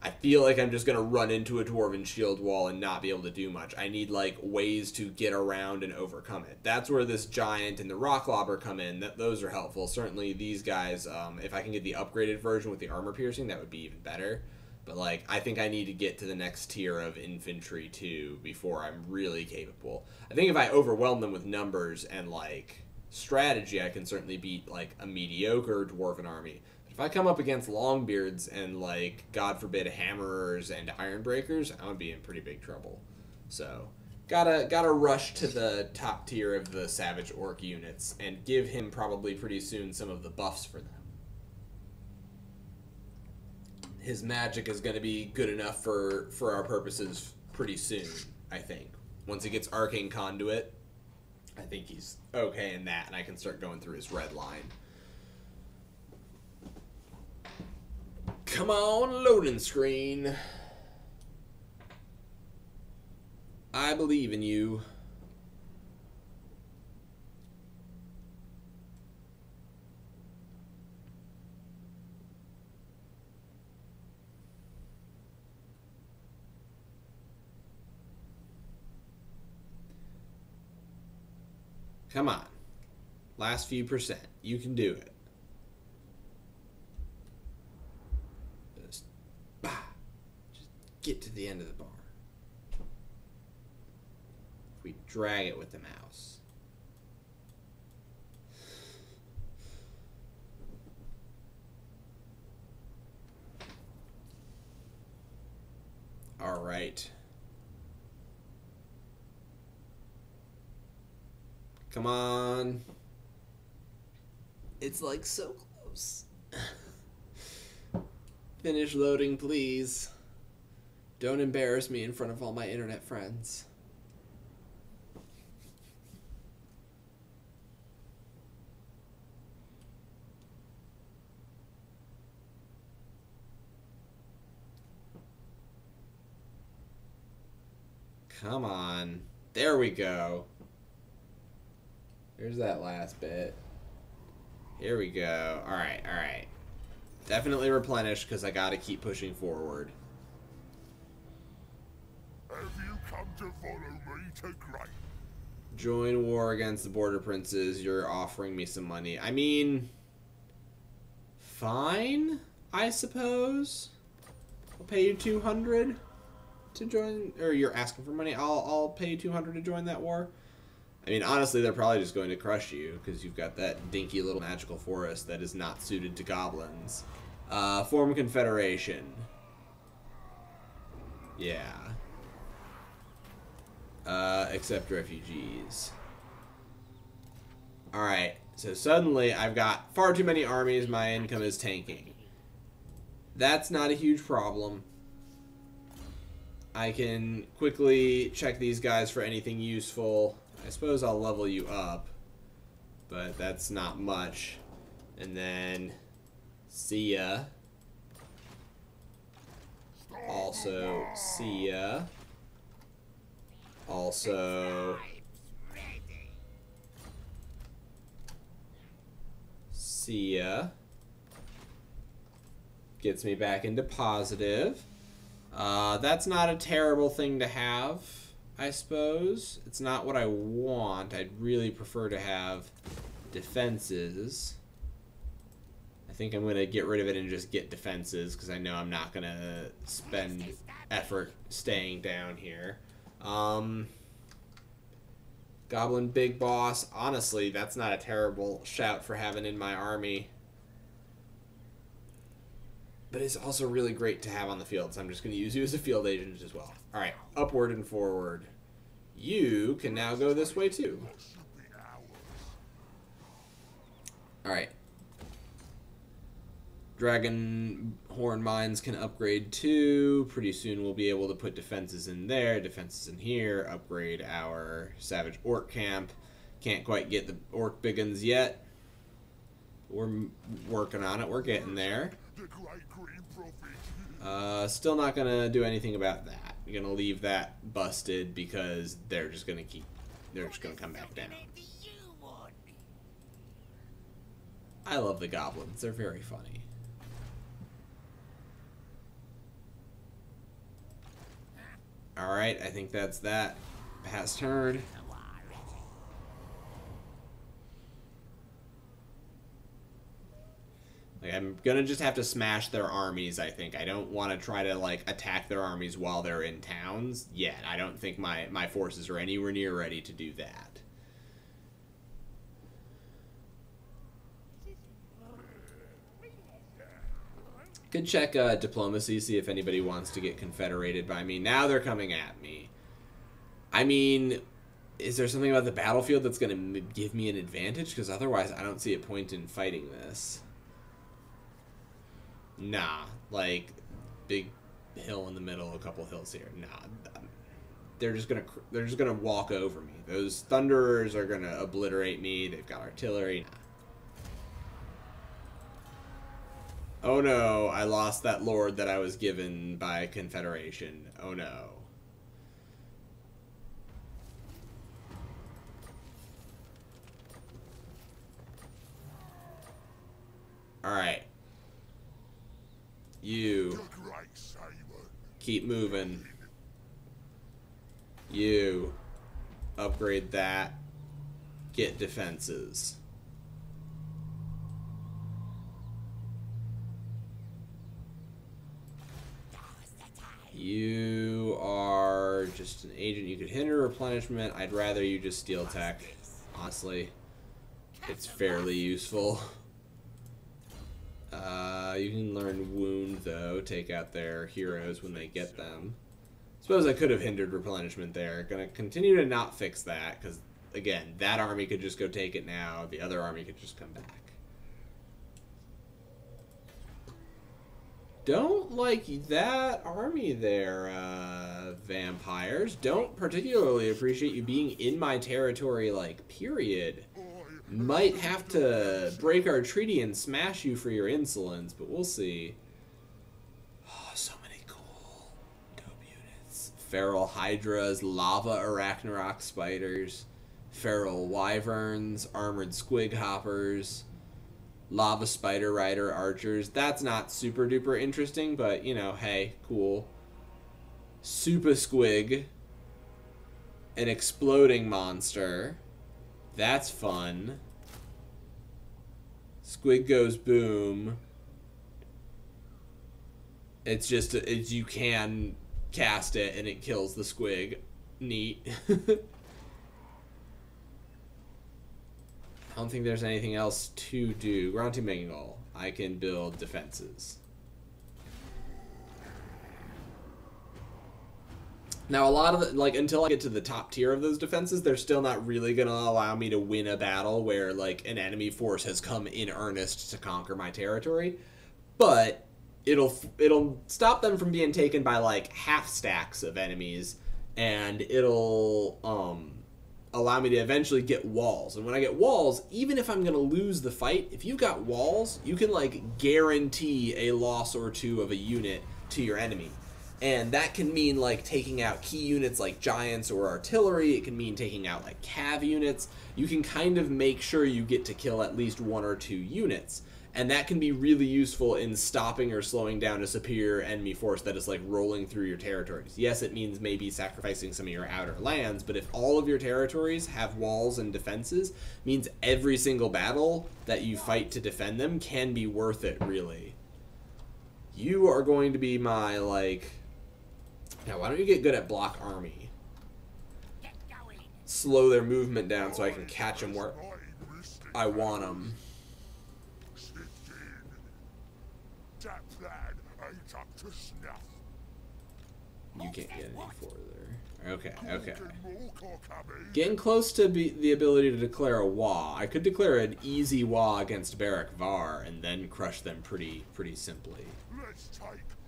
I feel like I'm just going to run into a dwarven shield wall and not be able to do much. I need, like, ways to get around and overcome it. That's where this giant and the rock lobber come in. Those are helpful. Certainly these guys, if I can get the upgraded version with the armor piercing, that would be even better. But, like, I think I need to get to the next tier of infantry, too, before I'm really capable. I think if I overwhelm them with numbers and, like, strategy, I can certainly beat, like, a mediocre dwarven army. If I come up against Longbeards and, like, God forbid, Hammerers and Ironbreakers, I'm gonna be in pretty big trouble. So, gotta rush to the top tier of the Savage Orc units and give him probably pretty soon some of the buffs for them. His magic is gonna be good enough for our purposes pretty soon, I think. Once he gets Arcane Conduit, I think he's okay in that, and I can start going through his red line. Come on, loading screen. I believe in you. Come on. Last few percent. You can do it. Just get to the end of the bar. If we drag it with the mouse. All right. Come on. It's like so close. Finish loading, please. Don't embarrass me in front of all my internet friends. Come on. There we go. Here's that last bit. Here we go. Alright, alright. Definitely replenish because I gotta keep pushing forward. Have you come to follow me to Great? Join war against the border princes. You're offering me some money. I mean, fine, I suppose. I'll pay you 200 to join, or you're asking for money. I'll pay you 200 to join that war. I mean, honestly, they're probably just going to crush you because you've got that dinky little magical forest that is not suited to goblins. Form confederation. Yeah. Accept refugees. Alright, so suddenly I've got far too many armies, my income is tanking. That's not a huge problem. I can quickly check these guys for anything useful. I suppose I'll level you up, but that's not much. And then, see ya. Also, see ya. Also, see ya. Gets me back into positive. That's not a terrible thing to have, I suppose. It's not what I want. I'd really prefer to have defenses. I think I'm going to get rid of it and just get defenses because I know I'm not going to spend effort staying down here. Goblin Big Boss. Honestly, that's not a terrible shout for having in my army. But it's also really great to have on the field, so I'm just going to use you as a field agent as well. Alright, upward and forward. You can now go this way too. Alright. Dragon Horn Mines can upgrade too. Pretty soon we'll be able to put defenses in there, defenses in here, upgrade our Savage Orc Camp. Can't quite get the Orc Biggins yet. We're working on it, we're getting there. Still not gonna do anything about that. I'm gonna leave that busted because they're just gonna come back down. I love the goblins, they're very funny. Alright, I think that's that. Pass turn. Like, I'm gonna just have to smash their armies, I think. I don't want to try to, like, attack their armies while they're in towns yet. I don't think my forces are anywhere near ready to do that. Could check diplomacy, see if anybody wants to get confederated by me. Now they're coming at me. I mean, is there something about the battlefield that's going to give me an advantage? Because otherwise I don't see a point in fighting this. Nah, like, big hill in the middle, a couple hills here. Nah, they're just gonna walk over me. Those thunderers are gonna obliterate me. They've got artillery. Nah. Oh no, I lost that lord that I was given by Confederation. Oh no. Alright. You. Keep moving. You. Upgrade that. Get defenses. You are just an agent. You could hinder replenishment. I'd rather you just steal tech. Honestly, it's fairly useful. You can learn wound though. Take out their heroes when they get them. Suppose I could have hindered replenishment there. Gonna continue to not fix that because again, that army could just go take it now. The other army could just come back. Don't like that army there, vampires. Don't particularly appreciate you being in my territory, like, period. Might have to break our treaty and smash you for your insolence, but we'll see. Oh, so many cool, dope units. Feral hydras, lava arachnarok spiders, feral wyverns, armored squig hoppers, lava spider rider archers. That's not super duper interesting, but you know, hey, cool. Super squig, an exploding monster. That's fun. Squig goes boom. It's just you can cast it and it kills the squig. Neat. I don't think there's anything else to do. Granty Mengal. I can build defenses. Now, a lot of the, like, until I get to the top tier of those defenses, they're still not really going to allow me to win a battle where, like, an enemy force has come in earnest to conquer my territory. But it'll stop them from being taken by, like, half stacks of enemies, and it'll allow me to eventually get walls. And when I get walls, even if I'm going to lose the fight, if you've got walls, you can, like, guarantee a loss or two of a unit to your enemy. And that can mean, like, taking out key units like giants or artillery. It can mean taking out, like, cav units. You can kind of make sure you get to kill at least 1 or 2 units. And that can be really useful in stopping or slowing down a superior enemy force that is, like, rolling through your territories. Yes, it means maybe sacrificing some of your outer lands, but if all of your territories have walls and defenses, it means every single battle that you fight to defend them can be worth it, really. You are going to be my, like... Now, why don't you get good at block army? Slow their movement down so I can catch them where I want them. You can't get any further. Okay, okay. Getting close to the ability to declare a Waaaagh. I could declare an easy Waaaagh against Barak Var and then crush them pretty simply.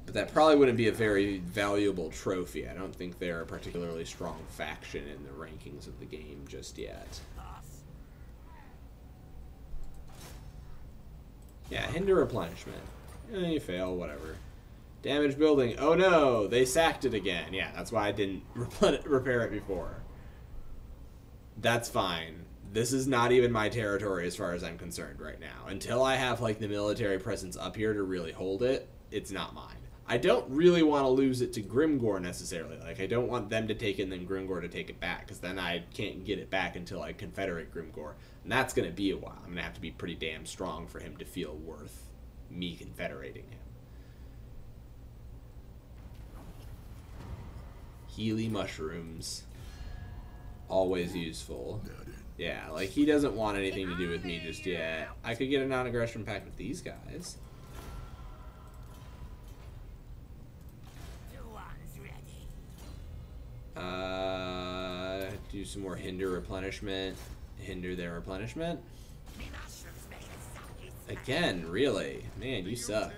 But that probably wouldn't be a very valuable trophy. I don't think they're a particularly strong faction in the rankings of the game just yet. Yeah, hinder replenishment. You fail, whatever. Damage building. Oh no, they sacked it again. Yeah, that's why I didn't repair it before. That's fine. This is not even my territory as far as I'm concerned right now. Until I have, like, the military presence up here to really hold it, it's not mine. I don't really want to lose it to Grimgor necessarily. Like, I don't want them to take it and then Grimgor to take it back, because then I can't get it back until I confederate Grimgor. And that's going to be a while. I'm going to have to be pretty damn strong for him to feel worth me confederating him. Healy mushrooms. Always useful. Yeah, like, he doesn't want anything to do with me just yet. I could get a non-aggression pact with these guys. Do some more hinder replenishment. Hinder their replenishment. Again, really? Man, you suck.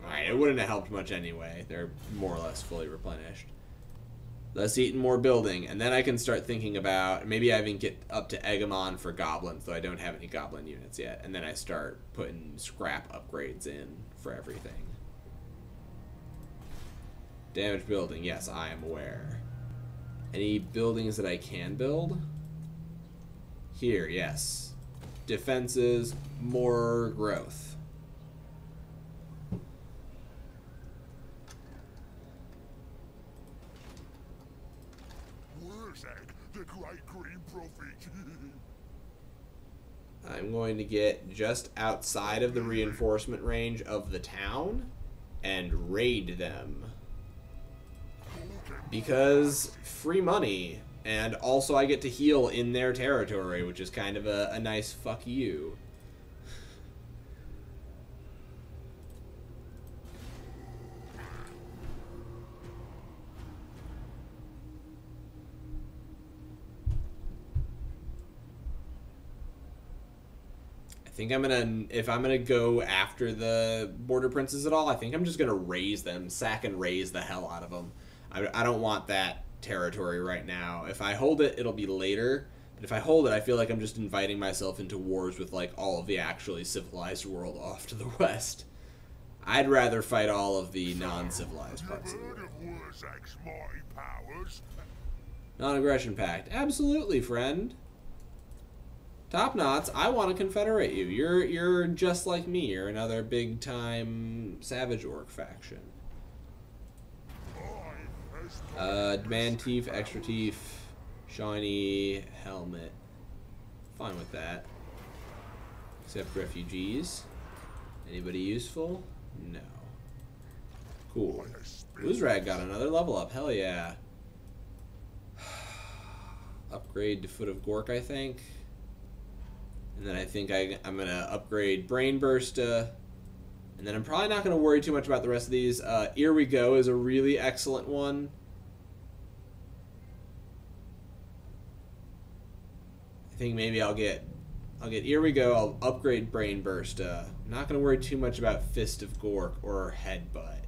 Alright, it wouldn't have helped much anyway. They're more or less fully replenished. Let's eat more building, and then I can start thinking about, maybe I even get up to Egamon for goblins, though I don't have any goblin units yet, and then I start putting scrap upgrades in for everything. Damage building, yes, I am aware. Any buildings that I can build? Here, yes. Defenses, more growth. Wurrzag, the great green prophet. I'm going to get just outside of the reinforcement range of the town and raid them. Because free money. And also I get to heal in their territory, which is kind of a nice fuck you. I think I'm gonna, if I'm gonna go after the border princes at all, I think I'm just gonna raise them, sack and raise the hell out of them. I don't want that territory right now. If I hold it, it'll be later. But if I hold it, I feel like I'm just inviting myself into wars with like all of the actually civilized world off to the west. I'd rather fight all of the non-civilized parts of the world. Wurrzag's mighty powers? Non-aggression pact. Absolutely, friend. Top knots, I want to confederate you. You're just like me. You're another big time savage orc faction. Demand teeth, extra teeth, shiny helmet. Fine with that. Except refugees. Anybody useful? No. Cool. Wurrzag got another level up. Hell yeah. Upgrade to Foot of Gork, I think. And then I think I'm going to upgrade Brain Bursta. And then I'm probably not going to worry too much about the rest of these. Here We Go is a really excellent one. I think maybe I'll get Here We Go. I'll upgrade Brain Bursta. I'm not going to worry too much about Fist of Gork or Headbutt.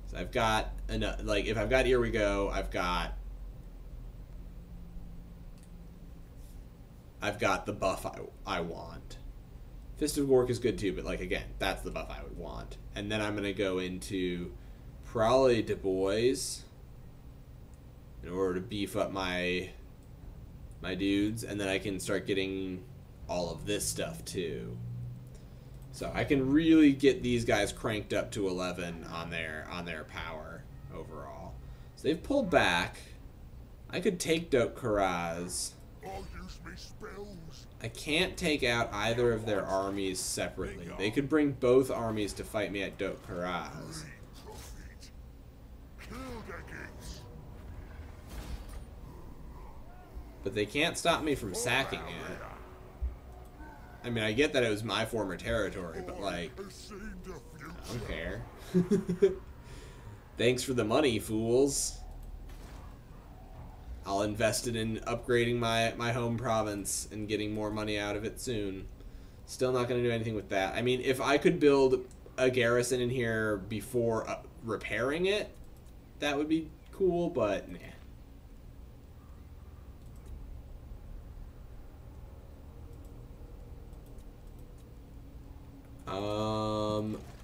So I've got enough. Like if I've got Here We Go, I've got the buff I want. Fist of Gork is good too, but like again, that's the buff I would want. And then I'm gonna go into probably Du Bois in order to beef up my dudes, and then I can start getting all of this stuff too. So I can really get these guys cranked up to 11 on their power overall. So they've pulled back. I could take Dope Karaz. I can't take out either of their armies separately. They could bring both armies to fight me at Dope Karaz. But they can't stop me from sacking it. I mean, I get that it was my former territory, but like, I don't care. Thanks for the money, fools. I'll invest it in upgrading my home province and getting more money out of it soon. Still not going to do anything with that. I mean, if I could build a garrison in here before repairing it, that would be cool, but nah.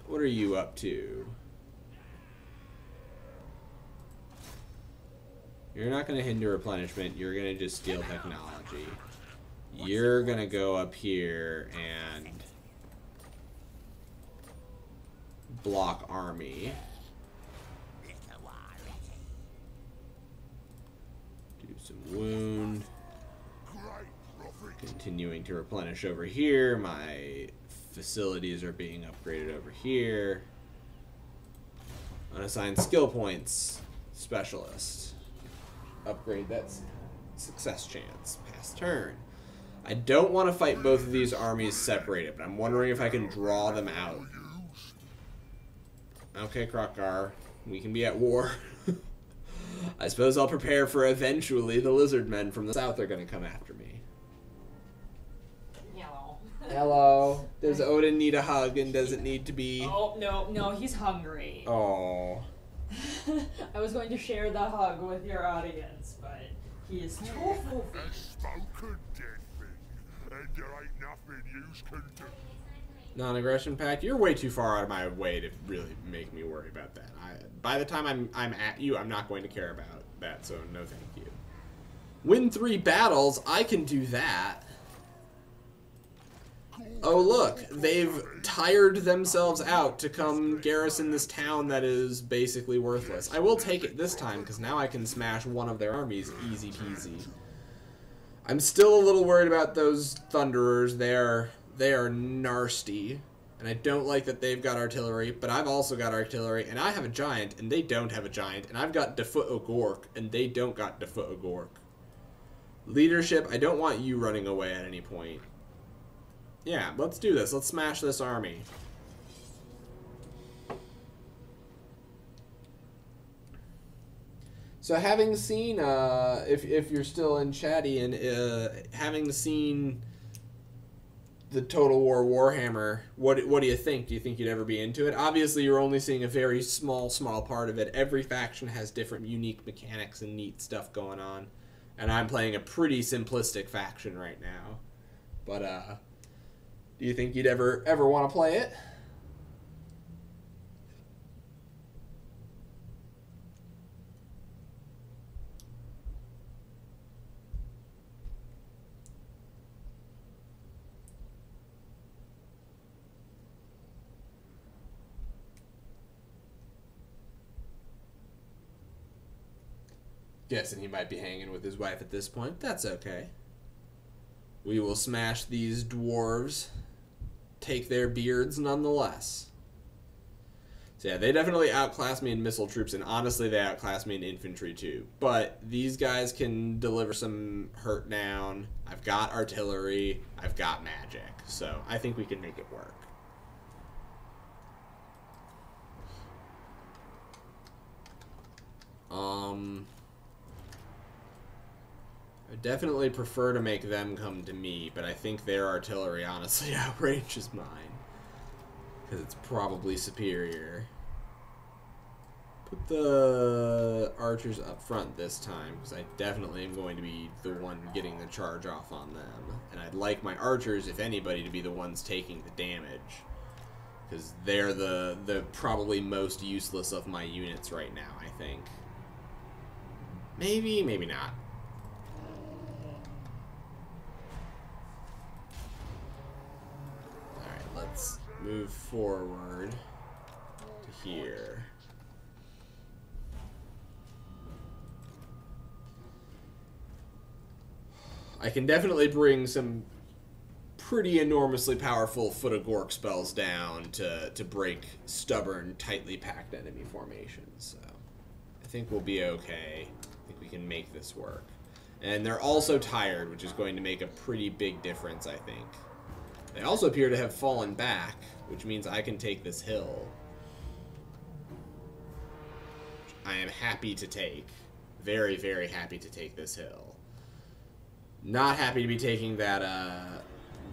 What are you up to? You're not going to hinder replenishment. You're going to just steal technology. You're going to go up here and block army. Do some wound. Continuing to replenish over here. My facilities are being upgraded over here. Unassigned skill points. Specialist. Upgrade that success chance. Pass turn. I don't want to fight both of these armies separated, but I'm wondering if I can draw them out. Okay, Krokgar. We can be at war. I suppose I'll prepare for eventually the lizard men from the south are going to come after me. Hello. Hello. Does Odin need a hug and does it need to be... Oh, no, he's hungry. Oh. I was going to share the hug with your audience, but he is too full. Spoken dead thing, and there ain't nothing yous can do. Non-aggression pact. You're way too far out of my way to really make me worry about that. By the time I'm at you, I'm not going to care about that. So no, thank you. Win 3 battles. I can do that. Oh look, they've tired themselves out to come garrison this town that is basically worthless. I will take it this time, because now I can smash one of their armies easy peasy. I'm still a little worried about those Thunderers. They are nasty. And I don't like that they've got artillery, but I've also got artillery, and I have a giant, and they don't have a giant, and I've got Defoot O'Gork, and they don't got Defoot O'Gork. Leadership, I don't want you running away at any point. Yeah, let's do this. Let's smash this army. So having seen, if you're still in chatty, and having seen the Total War Warhammer, what do you think? Do you think you'd ever be into it? Obviously, you're only seeing a very small part of it. Every faction has different unique mechanics and neat stuff going on. And I'm playing a pretty simplistic faction right now. But, do you think you'd ever want to play it? Guessing he might be hanging with his wife at this point. That's okay. We will smash these dwarves. Take their beards nonetheless. So yeah, they definitely outclass me in missile troops, and honestly they outclass me in infantry too. But these guys can deliver some hurt down. I've got artillery. I've got magic. So I think we can make it work. I definitely prefer to make them come to me, but I think their artillery honestly outranges mine. Because it's probably superior. Put the archers up front this time, because I definitely am going to be the one getting the charge off on them. And I'd like my archers, if anybody, to be the ones taking the damage. Because they're the probably most useless of my units right now, I think. Maybe, maybe not. Let's move forward to here. I can definitely bring some pretty enormously powerful Foot of Gork spells down to break stubborn, tightly packed enemy formations. So I think we'll be okay. I think we can make this work. And they're also tired, which is going to make a pretty big difference, I think. They also appear to have fallen back, which means I can take this hill. Which I am happy to take. Very, very happy to take this hill. Not happy to be taking that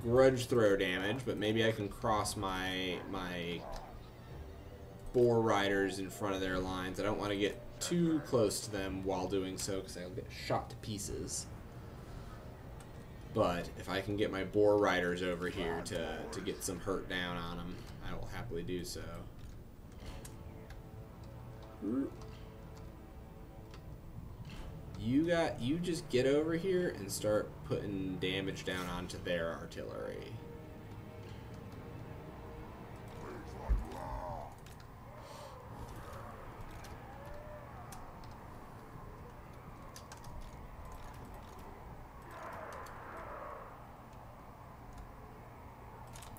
grudge throw damage, but maybe I can cross my boar riders in front of their lines. I don't want to get too close to them while doing so, because I'll get shot to pieces. But if I can get my boar riders over here to get some hurt down on them, I will happily do so. You just get over here and start putting damage down onto their artillery.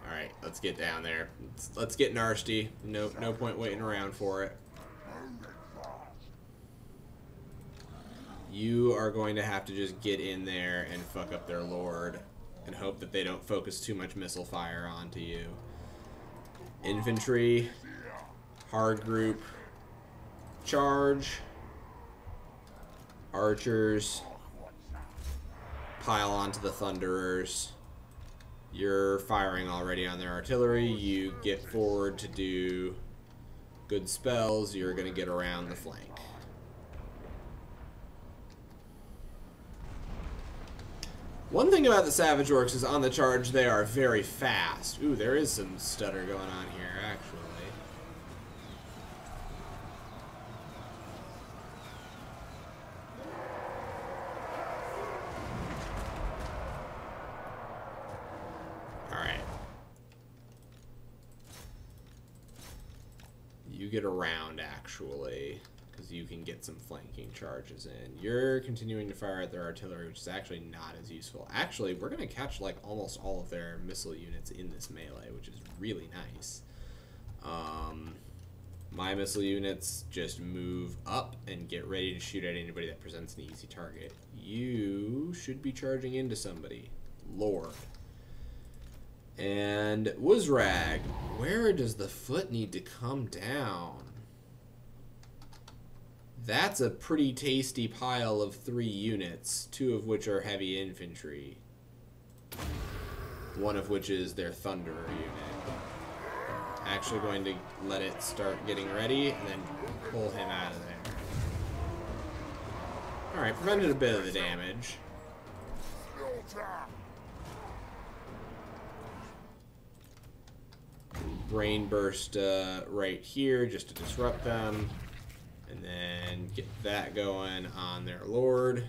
Alright, let's get down there. Let's get nasty. No point waiting around for it. You are going to have to just get in there and fuck up their lord and hope that they don't focus too much missile fire onto you. Infantry, hard group, charge, archers, pile onto the thunderers. You're firing already on their artillery. You get forward to do good spells. You're going to get around the flank. One thing about the Savage Orcs is on the charge they are very fast. Ooh, there is some stutter going on here, actually. Alright. You get around, actually. because you can get some flanking charges in. You're continuing to fire at their artillery, which is actually not as useful. Actually, we're going to catch like almost all of their missile units in this melee, which is really nice. My missile units just move up and get ready to shoot at anybody that presents an easy target. You should be charging into somebody. Lord. And Wurrzag, where does the foot need to come down? That's a pretty tasty pile of 3 units, 2 of which are heavy infantry. One of which is their Thunderer unit. Actually going to let it start getting ready and then pull him out of there. Alright, prevented a bit of the damage. Brain burst right here just to disrupt them. And then get that going on their lord.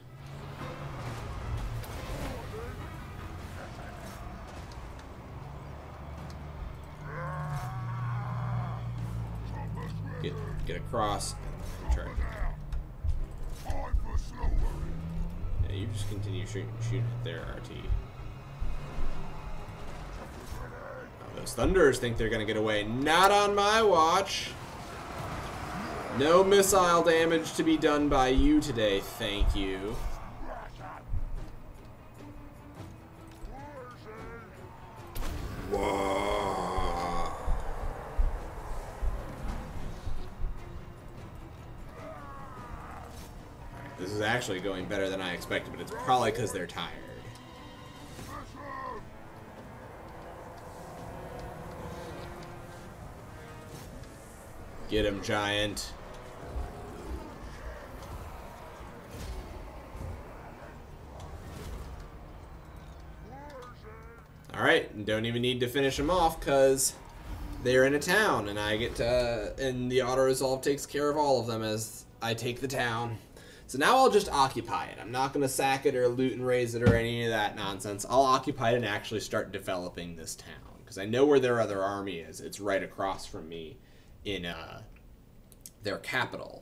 Get across and charge it. Yeah, you just continue shooting at their RT. Oh, those Thunderers think they're gonna get away. Not on my watch. No missile damage to be done by you today, thank you. Whoa. This is actually going better than I expected, but it's probably because they're tired. Get him, giant. Alright, and don't even need to finish them off because they're in a town and I get to, and the auto-resolve takes care of all of them as I take the town. So now I'll just occupy it. I'm not going to sack it or loot and raise it or any of that nonsense. I'll occupy it and actually start developing this town because I know where their other army is. It's right across from me in their capital.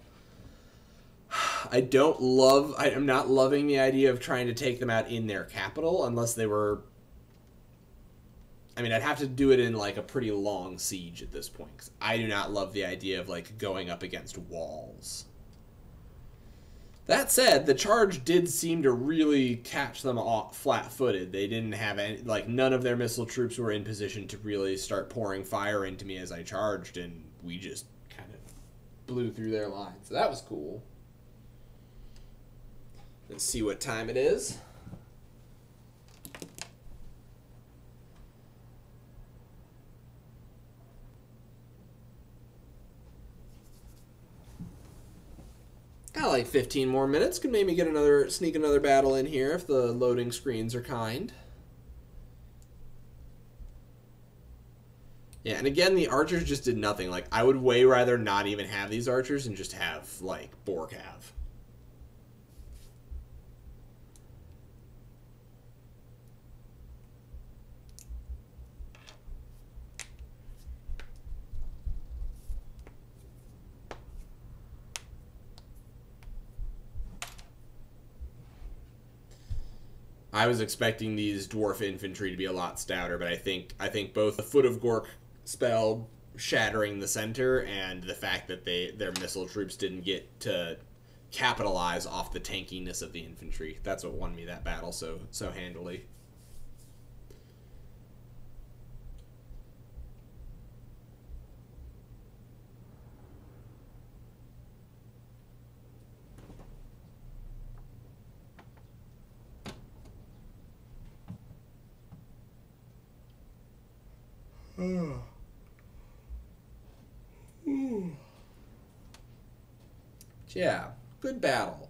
I'm not loving the idea of trying to take them out in their capital unless they were... I mean, I'd have to do it in, like, a pretty long siege at this point, because I do not love the idea of, like, going up against walls. That said, the charge did seem to really catch them off flat-footed. They didn't have any, like, none of their missile troops were in position to really start pouring fire into me as I charged, and we just kind of blew through their line. So that was cool. Let's see what time it is. Got like 15 more minutes. Could maybe get sneak another battle in here if the loading screens are kind. Yeah, and again, the archers just did nothing. Like, I would way rather not even have these archers and just have, like, Borkav. I was expecting these dwarf infantry to be a lot stouter, but I think both the Foot of Gork spell shattering the center and the fact that their missile troops didn't get to capitalize off the tankiness of the infantry. That's what won me that battle so handily. Yeah, good battle.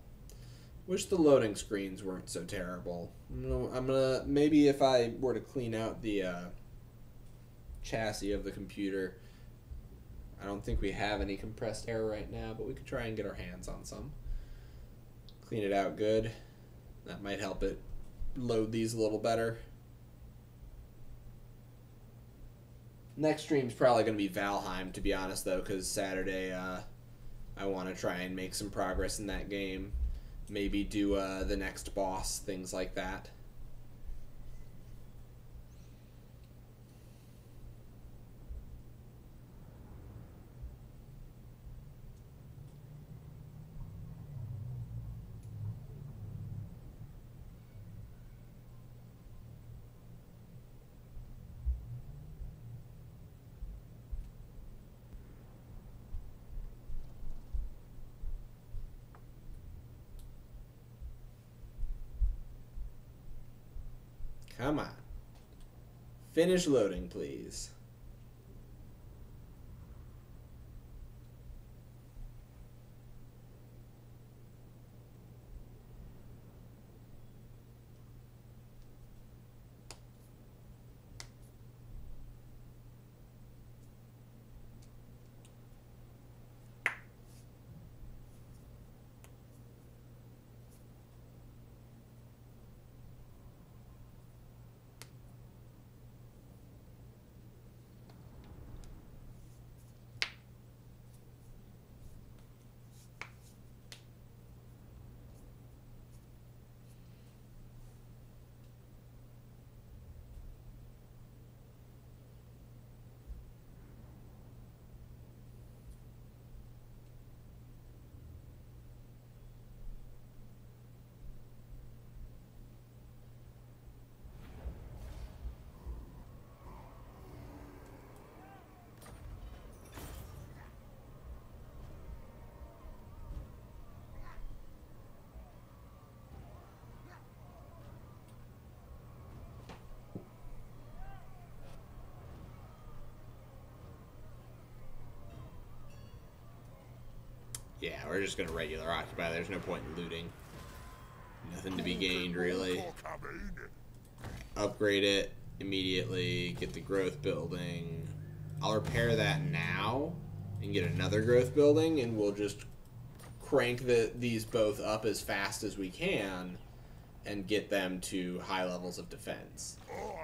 Wish the loading screens weren't so terrible. I'm gonna maybe if I were to clean out the chassis of the computer. I don't think we have any compressed air right now, but we could try and get our hands on some. Clean it out good. That might help it load these a little better. Next stream's probably going to be Valheim, to be honest, though, because Saturday I I want to try and make some progress in that game. Maybe do the next boss, things like that. Come on. Finish loading, please. Yeah, we're just gonna regular occupy. There's no point in looting. Nothing to be gained, really. Upgrade it immediately. Get the growth building. I'll repair that now and get another growth building, and we'll just crank these both up as fast as we can and get them to high levels of defense.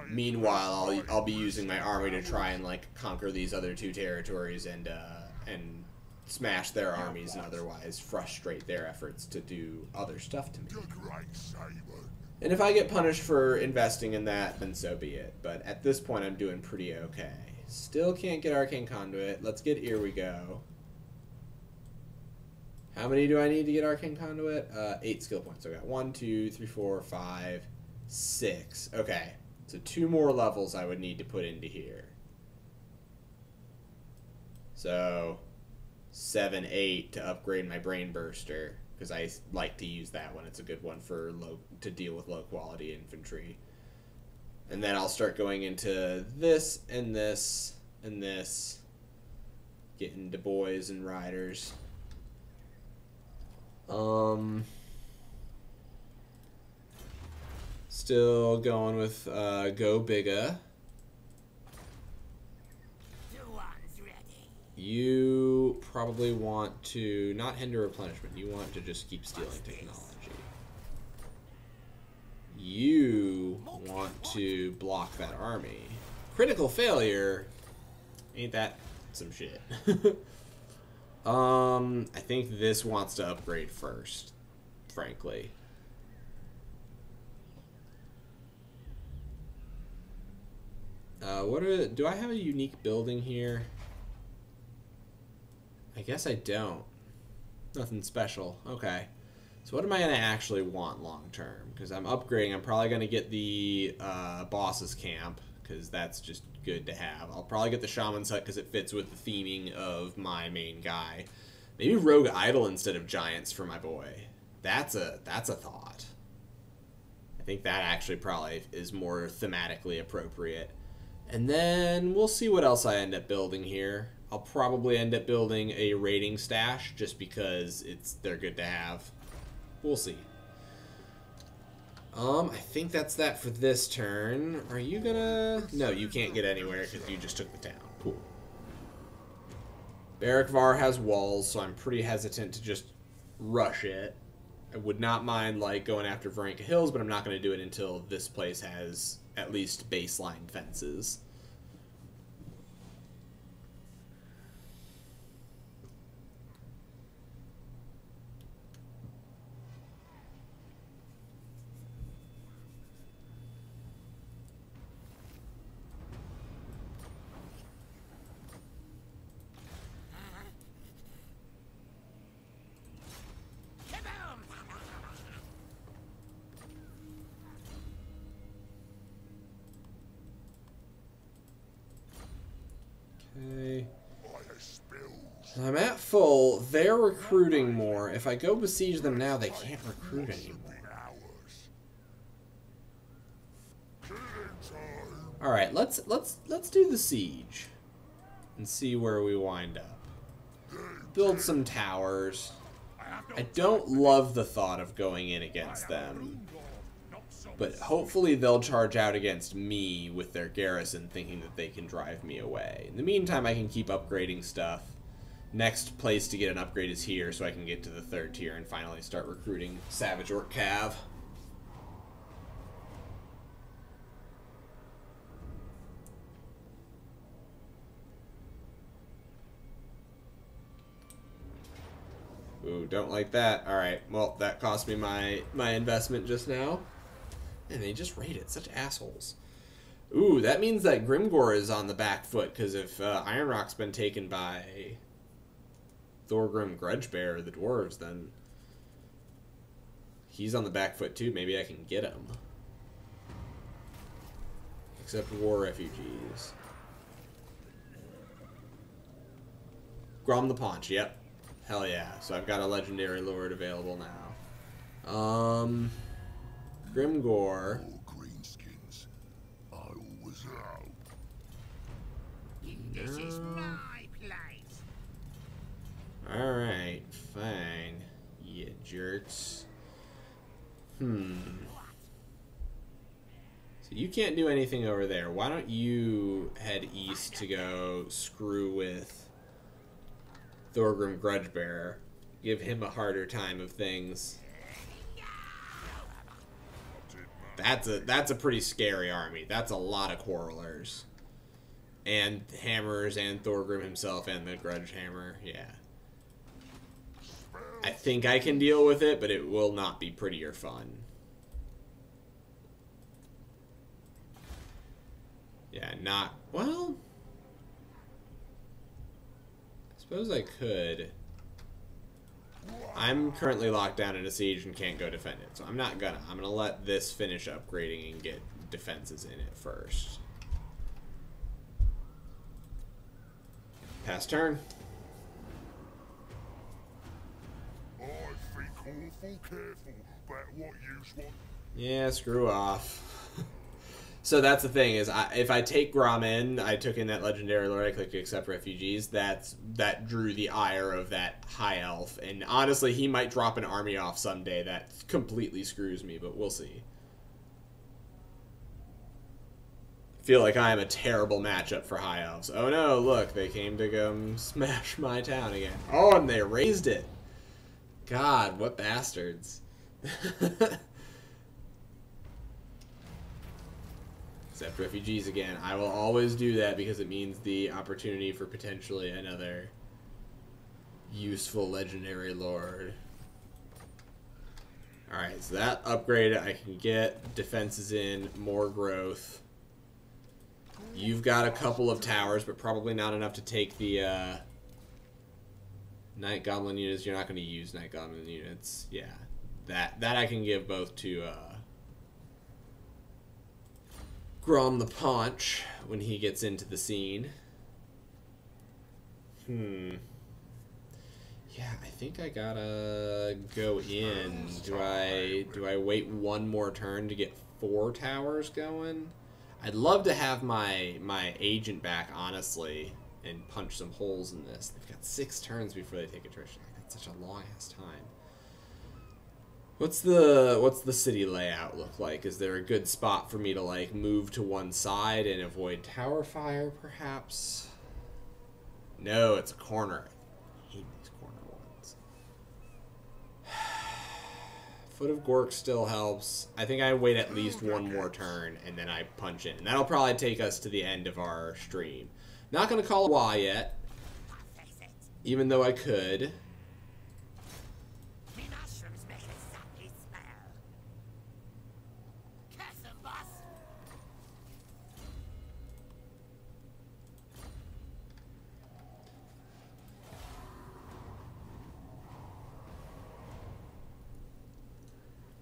Meanwhile, I'll be using my army to try and like conquer these other two territories and smash their armies and otherwise frustrate their efforts to do other stuff to me. And if I get punished for investing in that, then so be it. But at this point, I'm doing pretty okay. Still can't get Arcane Conduit. Let's get Here We Go. How many do I need to get Arcane Conduit? 8 skill points. So I got 1, 2, 3, 4, 5, 6. Okay. So 2 more levels I would need to put into here. So 7, 8 to upgrade my Brain Burster, because I like to use that one. It's a good one for to deal with low quality infantry. And then I'll start going into this and this and this, getting to boys and riders. Still going with Go Bigga. You probably want to not hinder replenishment. You want to just keep stealing technology. You want to block that army. Critical failure. Ain't that some shit? I think this wants to upgrade first, frankly. Do I have a unique building here? I guess I don't. Nothing special. Okay. So what am I going to actually want long term? Because I'm upgrading. I'm probably going to get the boss's camp, because that's just good to have. I'll probably get the shaman's hut because it fits with the theming of my main guy. Maybe rogue idol instead of giants for my boy. That's a thought. I think that actually probably is more thematically appropriate. And then we'll see what else I end up building here. I'll probably end up building a raiding stash just because they're good to have. We'll see. I think that's that for this turn. Are you gonna... No, you can't get anywhere because you just took the town. Cool. Barrackvar has walls, so I'm pretty hesitant to just rush it. I would not mind like going after Varenka Hills, but I'm not going to do it until this place has at least baseline fences. Okay. I spills. I'm at full. They're recruiting more. If I go besiege them now, they can't recruit anymore. All right, let's do the siege and see where we wind up. Build some towers. I don't love the thought of going in against them, but hopefully they'll charge out against me with their garrison, thinking that they can drive me away. In the meantime, I can keep upgrading stuff. Next place to get an upgrade is here, so I can get to the 3rd tier and finally start recruiting Savage Orc Cav. Ooh, don't like that. Alright, well, that cost me my investment just now. And they just raided. Such assholes. Ooh, that means that Grimgor is on the back foot, because if Iron Rock's been taken by Thorgrim Grudgebear, the dwarves, then he's on the back foot too. Maybe I can get him. Except war refugees. Grom the Paunch, yep. Hell yeah. So I've got a legendary lord available now. Grimgor. Greenskins. I always help. This is my place. Alright, fine. You jerks. So you can't do anything over there. Why don't you head east to go screw with Thorgrim Grudgebearer? Give him a harder time of things. That's a pretty scary army. That's a lot of quarrelers. And hammers and Thorgrim himself and the Grudge Hammer. Yeah. I think I can deal with it, but it will not be pretty or fun. Yeah, not... Well... I suppose I could. I'm currently locked down in a siege and can't go defend it, so I'm not gonna. I'm gonna let this finish upgrading and get defenses in it first. Pass turn. I think awful careful about what yous want. Yeah, screw off. So that's the thing is, if I take Grom in, I took in that legendary lord, I click accept refugees. That drew the ire of that high elf, and honestly, he might drop an army off someday that completely screws me, but we'll see. Feel like I am a terrible matchup for high elves. Oh no, look, they came to come smash my town again. Oh, and they raised it. God, what bastards. Accept refugees again. I will always do that because it means the opportunity for potentially another useful legendary lord. Alright, so that upgrade I can get. Defenses in, more growth. You've got a couple of towers, but probably not enough to take the Night Goblin units. You're not going to use Night Goblin units. Yeah, that I can give both to Grom the Paunch when he gets into the scene. Yeah, I think I gotta go in. Do I wait one more turn to get 4 towers going? I'd love to have my agent back, honestly, and punch some holes in this. They've got 6 turns before they take attrition. That's such a long ass time. What's the city layout look like? Is there a good spot for me to like move to one side and avoid tower fire, perhaps? No, it's a corner. I hate these corner ones. Foot of Gork still helps. I think I wait at least one more turn and then I punch in. And that'll probably take us to the end of our stream. Not gonna call a Waaaagh yet, even though I could.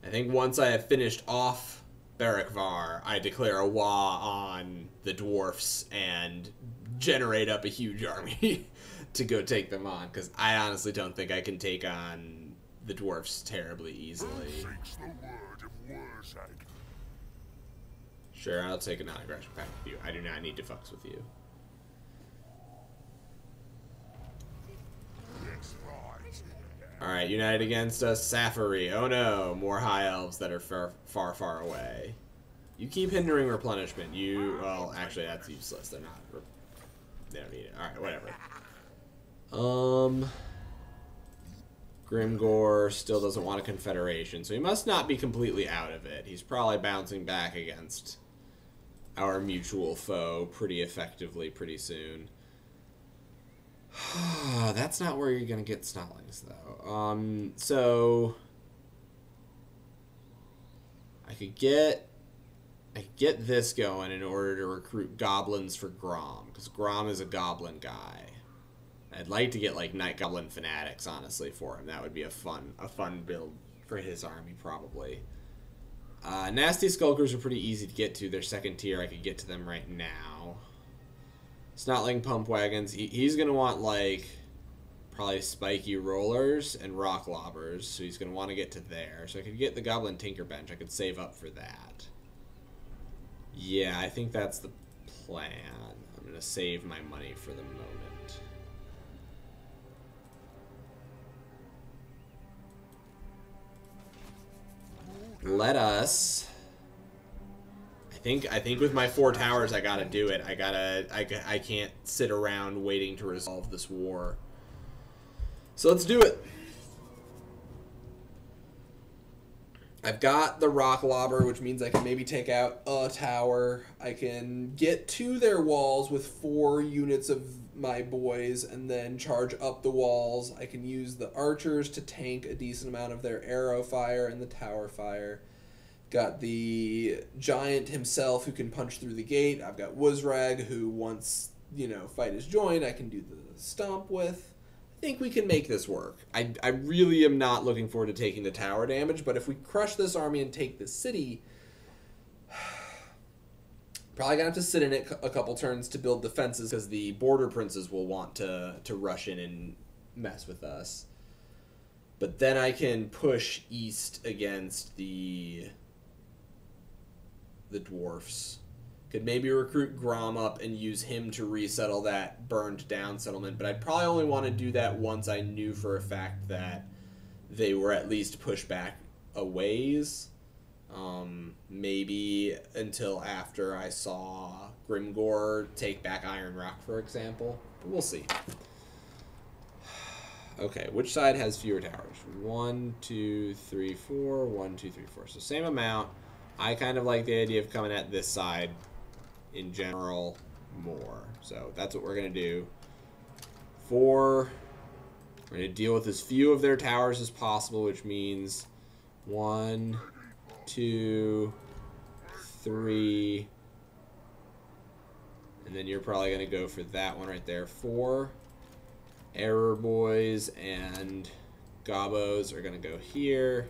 I think once I have finished off Barrackvar, I declare a Waaaagh on the dwarfs and generate up a huge army to go take them on, because I honestly don't think I can take on the dwarfs terribly easily. Seeks the word of Wurrzag. Sure, I'll take a non-aggression pact with you. I do not need to fucks with you. Yes, right. Alright, united against us, Safari. Oh no, more high elves that are far, far away. You keep hindering replenishment. Well, actually, that's useless. They don't need it. Alright, whatever. Grimgor still doesn't want a confederation, so he must not be completely out of it. He's probably bouncing back against our mutual foe pretty effectively pretty soon. That's not where you're gonna get Snotlings, though. So I could get this going in order to recruit goblins for Grom, because Grom is a goblin guy. I'd like to get like Night Goblin Fanatics, honestly, for him. That would be a fun build for his army, probably. Nasty Skulkers are pretty easy to get to. They're second tier. I could get to them right now. Snotling Pump Wagons. He's going to want, like, probably Spiky Rollers and Rock Lobbers. So he's going to want to get to there. So I could get the Goblin Tinker Bench. I could save up for that. Yeah, I think that's the plan. I'm going to save my money for the moment. Let us. I think with my 4 towers, I gotta do it. I can't sit around waiting to resolve this war. So let's do it. I've got the Rock Lobber, which means I can maybe take out a tower. I can get to their walls with 4 units of my boys and then charge up the walls. I can use the archers to tank a decent amount of their arrow fire and the tower fire. Got the giant himself who can punch through the gate. I've got Wurrzag who once, fight is joined, I can do the stomp with. I think we can make this work. I really am not looking forward to taking the tower damage, but if we crush this army and take the city, probably gonna have to sit in it a couple turns to build defenses because the border princes will want to rush in and mess with us. But then I can push east against the dwarfs. Could maybe recruit Grom up and use him to resettle that burned down settlement, but I'd probably only want to do that once I knew for a fact that they were at least pushed back a ways. Maybe until after I saw Grimgor take back Iron Rock, for example. But we'll see. Okay, which side has fewer towers? 1, 2, 3, 4. 1, 2, 3, 4. So same amount. I kind of like the idea of coming at this side in general more. So that's what we're going to do. 4. We're going to deal with as few of their towers as possible, which means 1, 2, 3. And then you're probably going to go for that one right there. 4. Error Boys and Gobos are going to go here.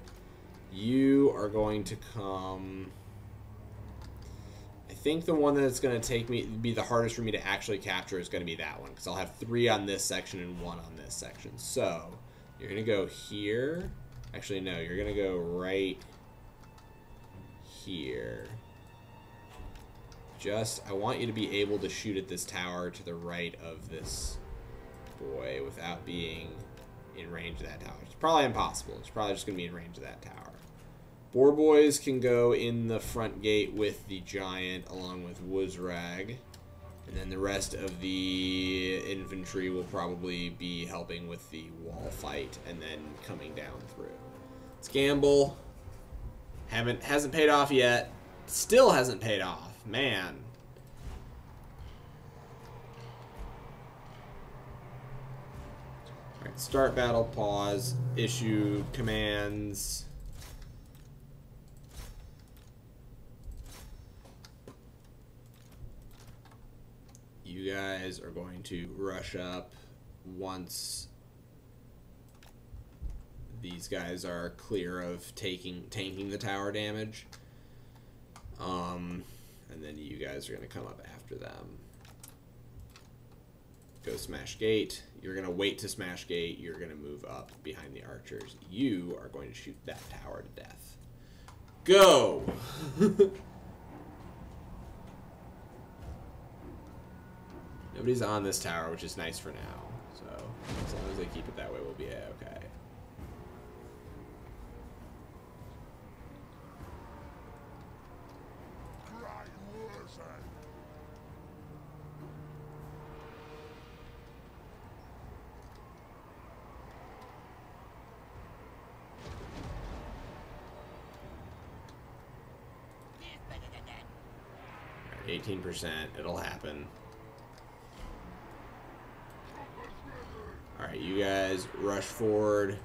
You are going to come. I think the one that's going to be the hardest for me to actually capture is going to be that one, because I'll have 3 on this section and 1 on this section. So you're going to go here. Actually, no, you're going to go right here. I want you to be able to shoot at this tower to the right of this boy without being in range of that tower. It's probably impossible. It's probably just going to be in range of that tower. Boar boys can go in the front gate with the giant along with Wurrzag. And then the rest of the infantry will probably be helping with the wall fight and then coming down through. Let's gamble. Hasn't paid off yet. Still hasn't paid off. Man. Alright, start battle, pause, issue commands. You guys are going to rush up once these guys are clear of tanking the tower damage. And then you guys are going to come up after them. go smash gate. You're going to wait to smash gate. You're going to move up behind the archers. You are going to shoot that tower to death. Go! Nobody's on this tower, which is nice for now. So, as long as they keep it that way, we'll be okay. Great Wurrzag. Alright, 18%. It'll happen. Alright, you guys rush forward.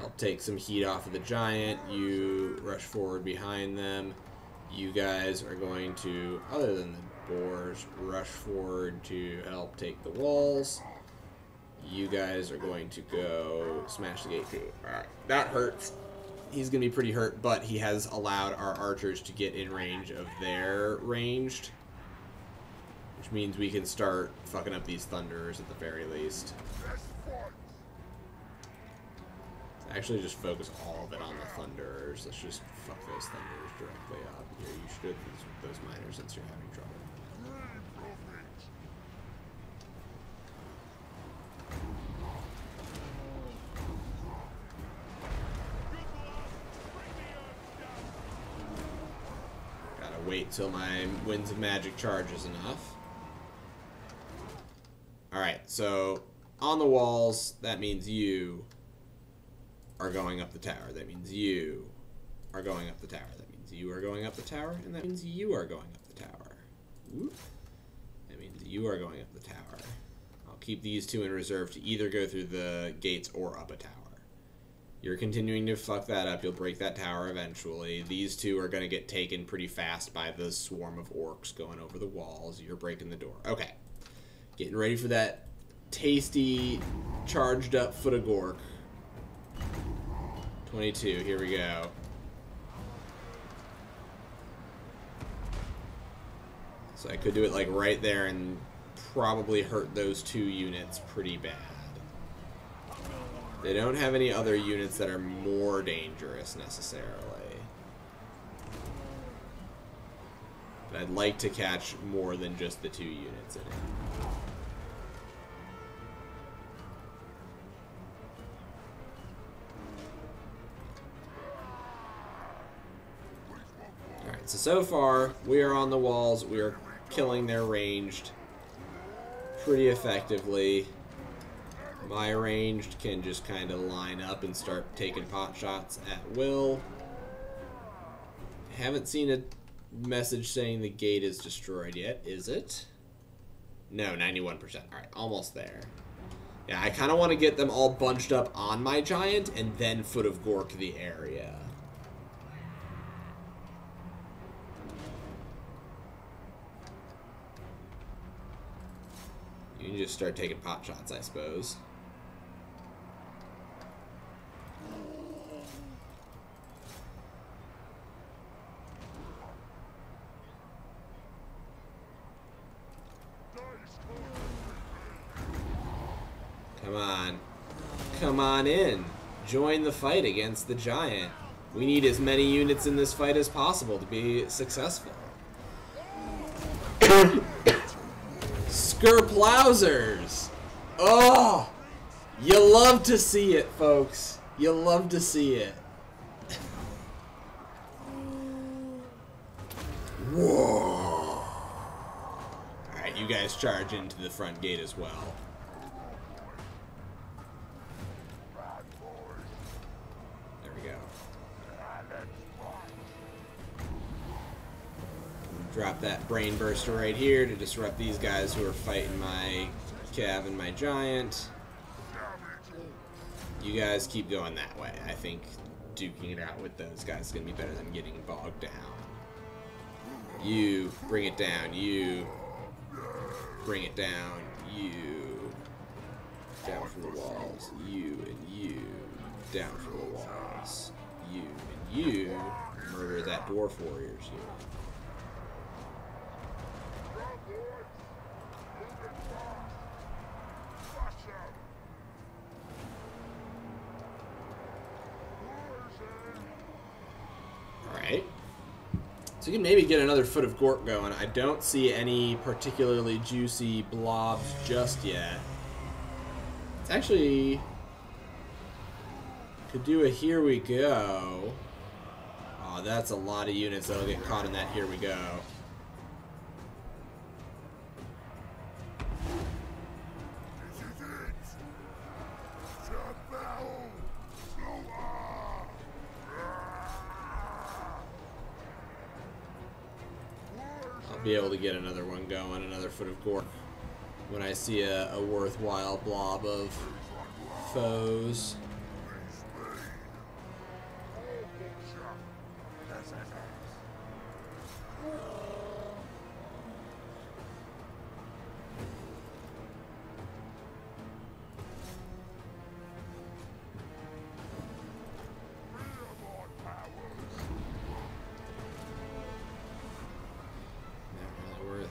I'll take some heat off of the giant. You rush forward behind them. You guys are going to, other than the boars, rush forward to help take the walls. You guys are going to go smash the gate too. Alright, that hurts. He's going to be pretty hurt, but he has allowed our archers to get in range of their ranged. Which means we can start fucking up these thunders at the very least. Actually, just focus all of it on the thunders. Let's just fuck those thunders directly up. Here, you should with those miners since you're having trouble. Gotta wait till my Winds of Magic charge is enough. Alright, so on the walls, that means you are going up the tower. That means you are going up the tower. That means you are going up the tower. And that means you are going up the tower. Whoop. That means you are going up the tower. I'll keep these two in reserve to either go through the gates or up a tower. You're continuing to fuck that up. You'll break that tower eventually. These two are going to get taken pretty fast by the swarm of orcs going over the walls. You're breaking the door. Okay. Getting ready for that tasty, charged up foot of gork. 22, here we go. So I could do it like right there and probably hurt those two units pretty bad. They don't have any other units that are more dangerous necessarily. But I'd like to catch more than just the two units in it. Alright, so far, we are on the walls. We are killing their ranged pretty effectively. My ranged can just kind of line up and start taking pot shots at will. Haven't seen a message saying the gate is destroyed yet, is it? No, 91%. Alright, almost there. Yeah, I kind of want to get them all bunched up on my giant and then Foot of Gork the area. You can just start taking pot shots, I suppose. Come on. Come on in. Join the fight against the giant. We need as many units in this fight as possible to be successful. Skurplousers! Oh! You love to see it, folks. You love to see it. Whoa! Alright, you guys charge into the front gate as well. There we go. Drop that brain burster right here to disrupt these guys who are fighting my Cav and my giant. You guys keep going that way. I think duking it out with those guys is going to be better than getting bogged down. You bring it down. You bring it down. You down from the walls. You and you down from the walls. You and you murder that dwarf warriors here. So you can maybe get another foot of Gork going. I don't see any particularly juicy blobs just yet. It's actually... Could do a here we go. Oh, that's a lot of units that'll get caught in that here we go. I'll be able to get another one going, another foot of Gork, when I see a worthwhile blob of foes.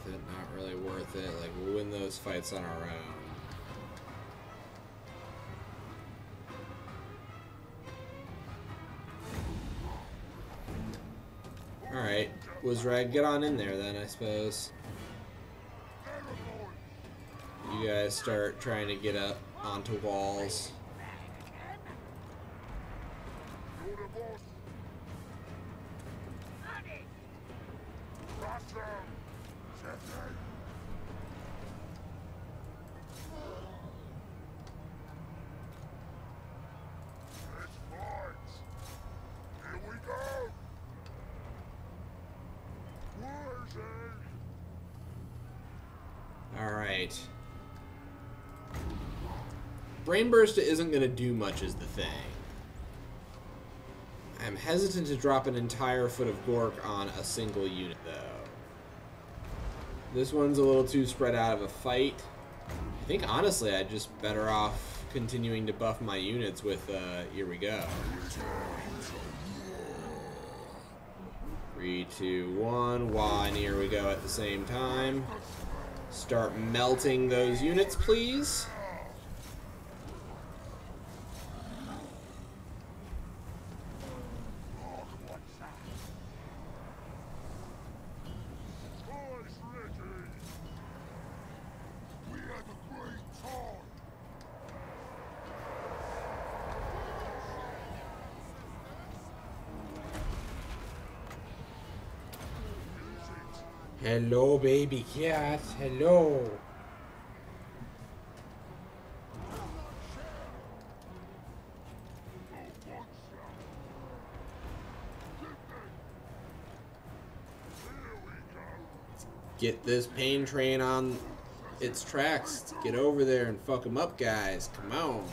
Not really worth it. Like, we'll win those fights on our own. Alright, Wurrzag, get on in there then, I suppose. You guys start trying to get up onto walls. Alright. Brain Burst isn't going to do much is the thing. I'm hesitant to drop an entire foot of Gork on a single unit, though. This one's a little too spread out of a fight. I think, honestly, I'd just better off continuing to buff my units with, here we go. 3, 2, 1, Waaaagh, and here we go at the same time. Start melting those units, please. Hello, baby cat. Hello. Get this pain train on its tracks. Get over there and fuck them up, guys. Come on.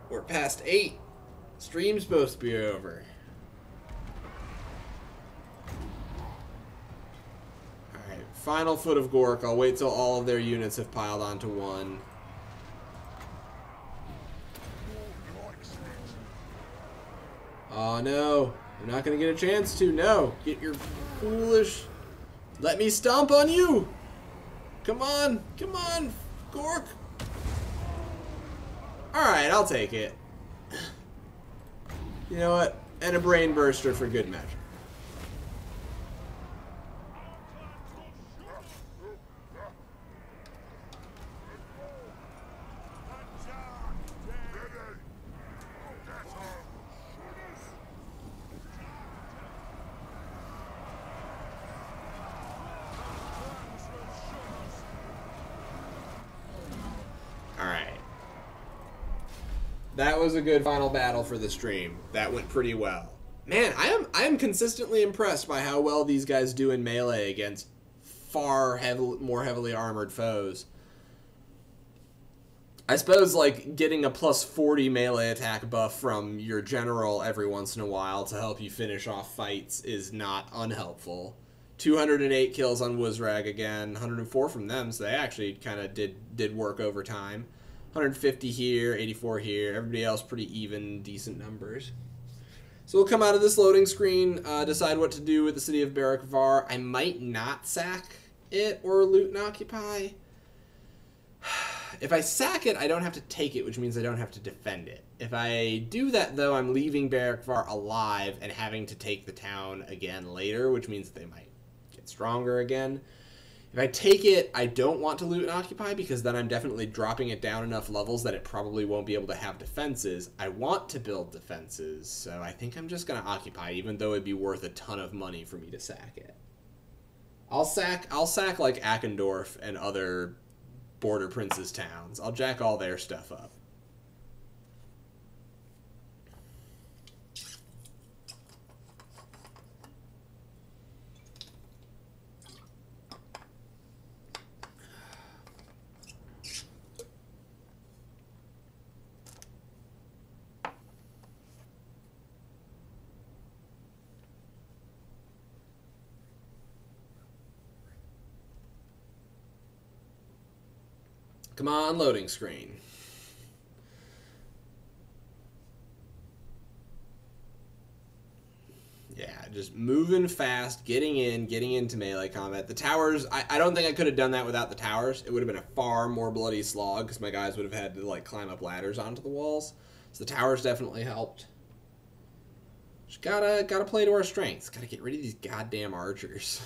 We're past 8. Stream's supposed to be over. Alright, final foot of Gork. I'll wait till all of their units have piled onto one. Oh no. I'm not gonna get a chance to. No. Get your foolish... Let me stomp on you! Come on! Come on, Gork! Alright, I'll take it. You know what? And a brain burster for good measure. That was a good final battle for the stream. That went pretty well. Man, I am consistently impressed by how well these guys do in melee against far more heavily armored foes. I suppose, like, getting a plus 40 melee attack buff from your general every once in a while to help you finish off fights is not unhelpful. 208 kills on Wurrzag again, 104 from them, so they actually kind of did work over time. 150 here, 84 here. Everybody else pretty even, decent numbers. So we'll come out of this loading screen, decide what to do with the city of Waaaagh. I might not sack it or loot and occupy. If I sack it, I don't have to take it, which means I don't have to defend it. If I do that, though, I'm leaving Barrackvar alive and having to take the town again later, which means that they might get stronger again. If I take it, I don't want to loot and occupy because then I'm definitely dropping it down enough levels that it probably won't be able to have defenses. I want to build defenses, so I think I'm just going to occupy, even though it'd be worth a ton of money for me to sack it. I'll sack like Ackendorf and other border princes' towns. I'll jack all their stuff up. Come on, loading screen. Yeah, just moving fast, getting into melee combat. The towers, I don't think I could have done that without the towers. It would have been a far more bloody slog because my guys would have had to like climb up ladders onto the walls. So the towers definitely helped. Just gotta play to our strengths. Gotta get rid of these goddamn archers.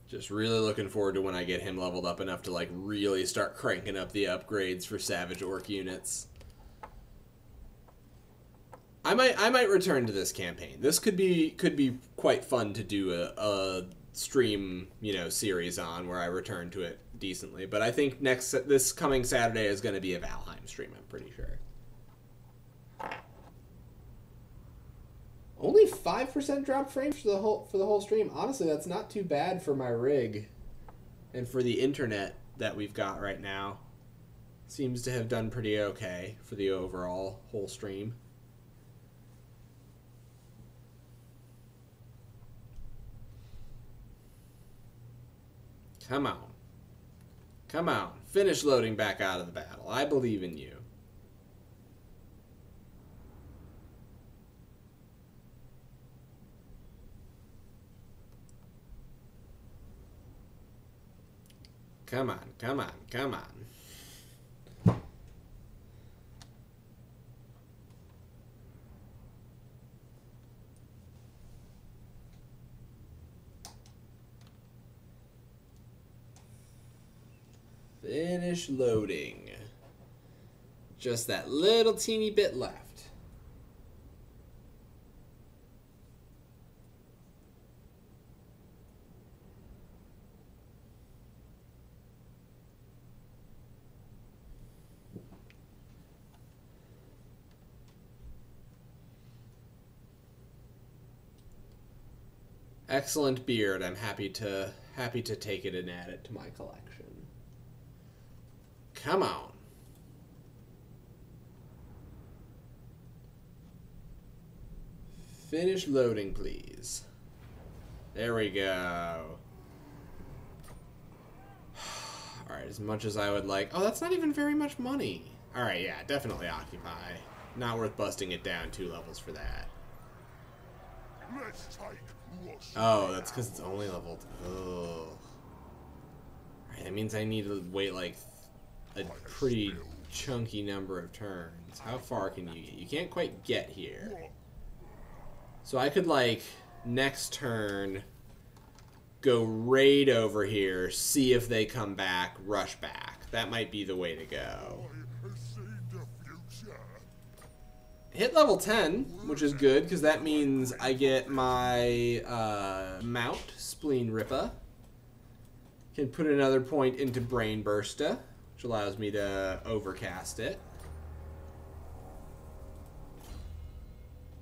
Just really looking forward to when I get him leveled up enough to like really start cranking up the upgrades for Savage Orc units. I might return to this campaign. This could be quite fun to do a stream, you know, series on where I return to it decently. But I think this coming Saturday is going to be a Valheim stream, I'm pretty sure. Only 5% drop frames for the whole stream. Honestly, that's not too bad for my rig and for the internet that we've got right now. Seems to have done pretty okay for the overall whole stream. Come on. Come on. Finish loading back out of the battle. I believe in you. Come on, come on, come on. Finish loading. Just that little teeny bit left. Excellent beard. I'm happy to take it and add it to my collection. Come on. Finish loading, please. There we go. Alright, as much as I would like... Oh, that's not even very much money. Alright, yeah, definitely occupy. Not worth busting it down 2 levels for that. Let's take what's Oh, that's because it's only leveled. Oh. Alright, that means I need to wait like a pretty chunky number of turns. How far can you get? You can't quite get here. So I could like next turn go raid over here, see if they come back, rush back. That might be the way to go. Hit level 10, which is good, because that means I get my mount, Spleen Rippa. Can put another point into Brain Bursta, which allows me to overcast it.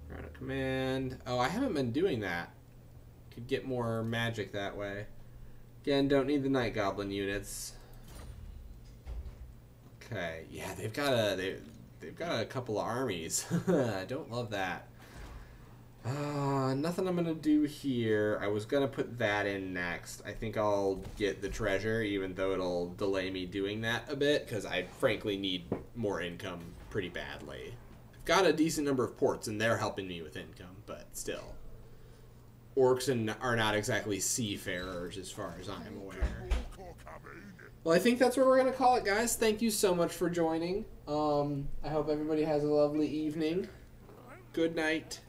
Run a command. Oh, I haven't been doing that. Could get more magic that way. Again, don't need the Night Goblin units. Okay, yeah, they've got a couple of armies. I don't love that. Nothing I'm gonna do here. I was gonna put that in next. I think I'll get the treasure, even though it'll delay me doing that a bit, because I frankly need more income pretty badly. I've got a decent number of ports, and they're helping me with income, but still. Orcs are not exactly seafarers, as far as I'm aware. Well, I think that's where we're gonna call it, guys. Thank you so much for joining. I hope everybody has a lovely evening. Good night.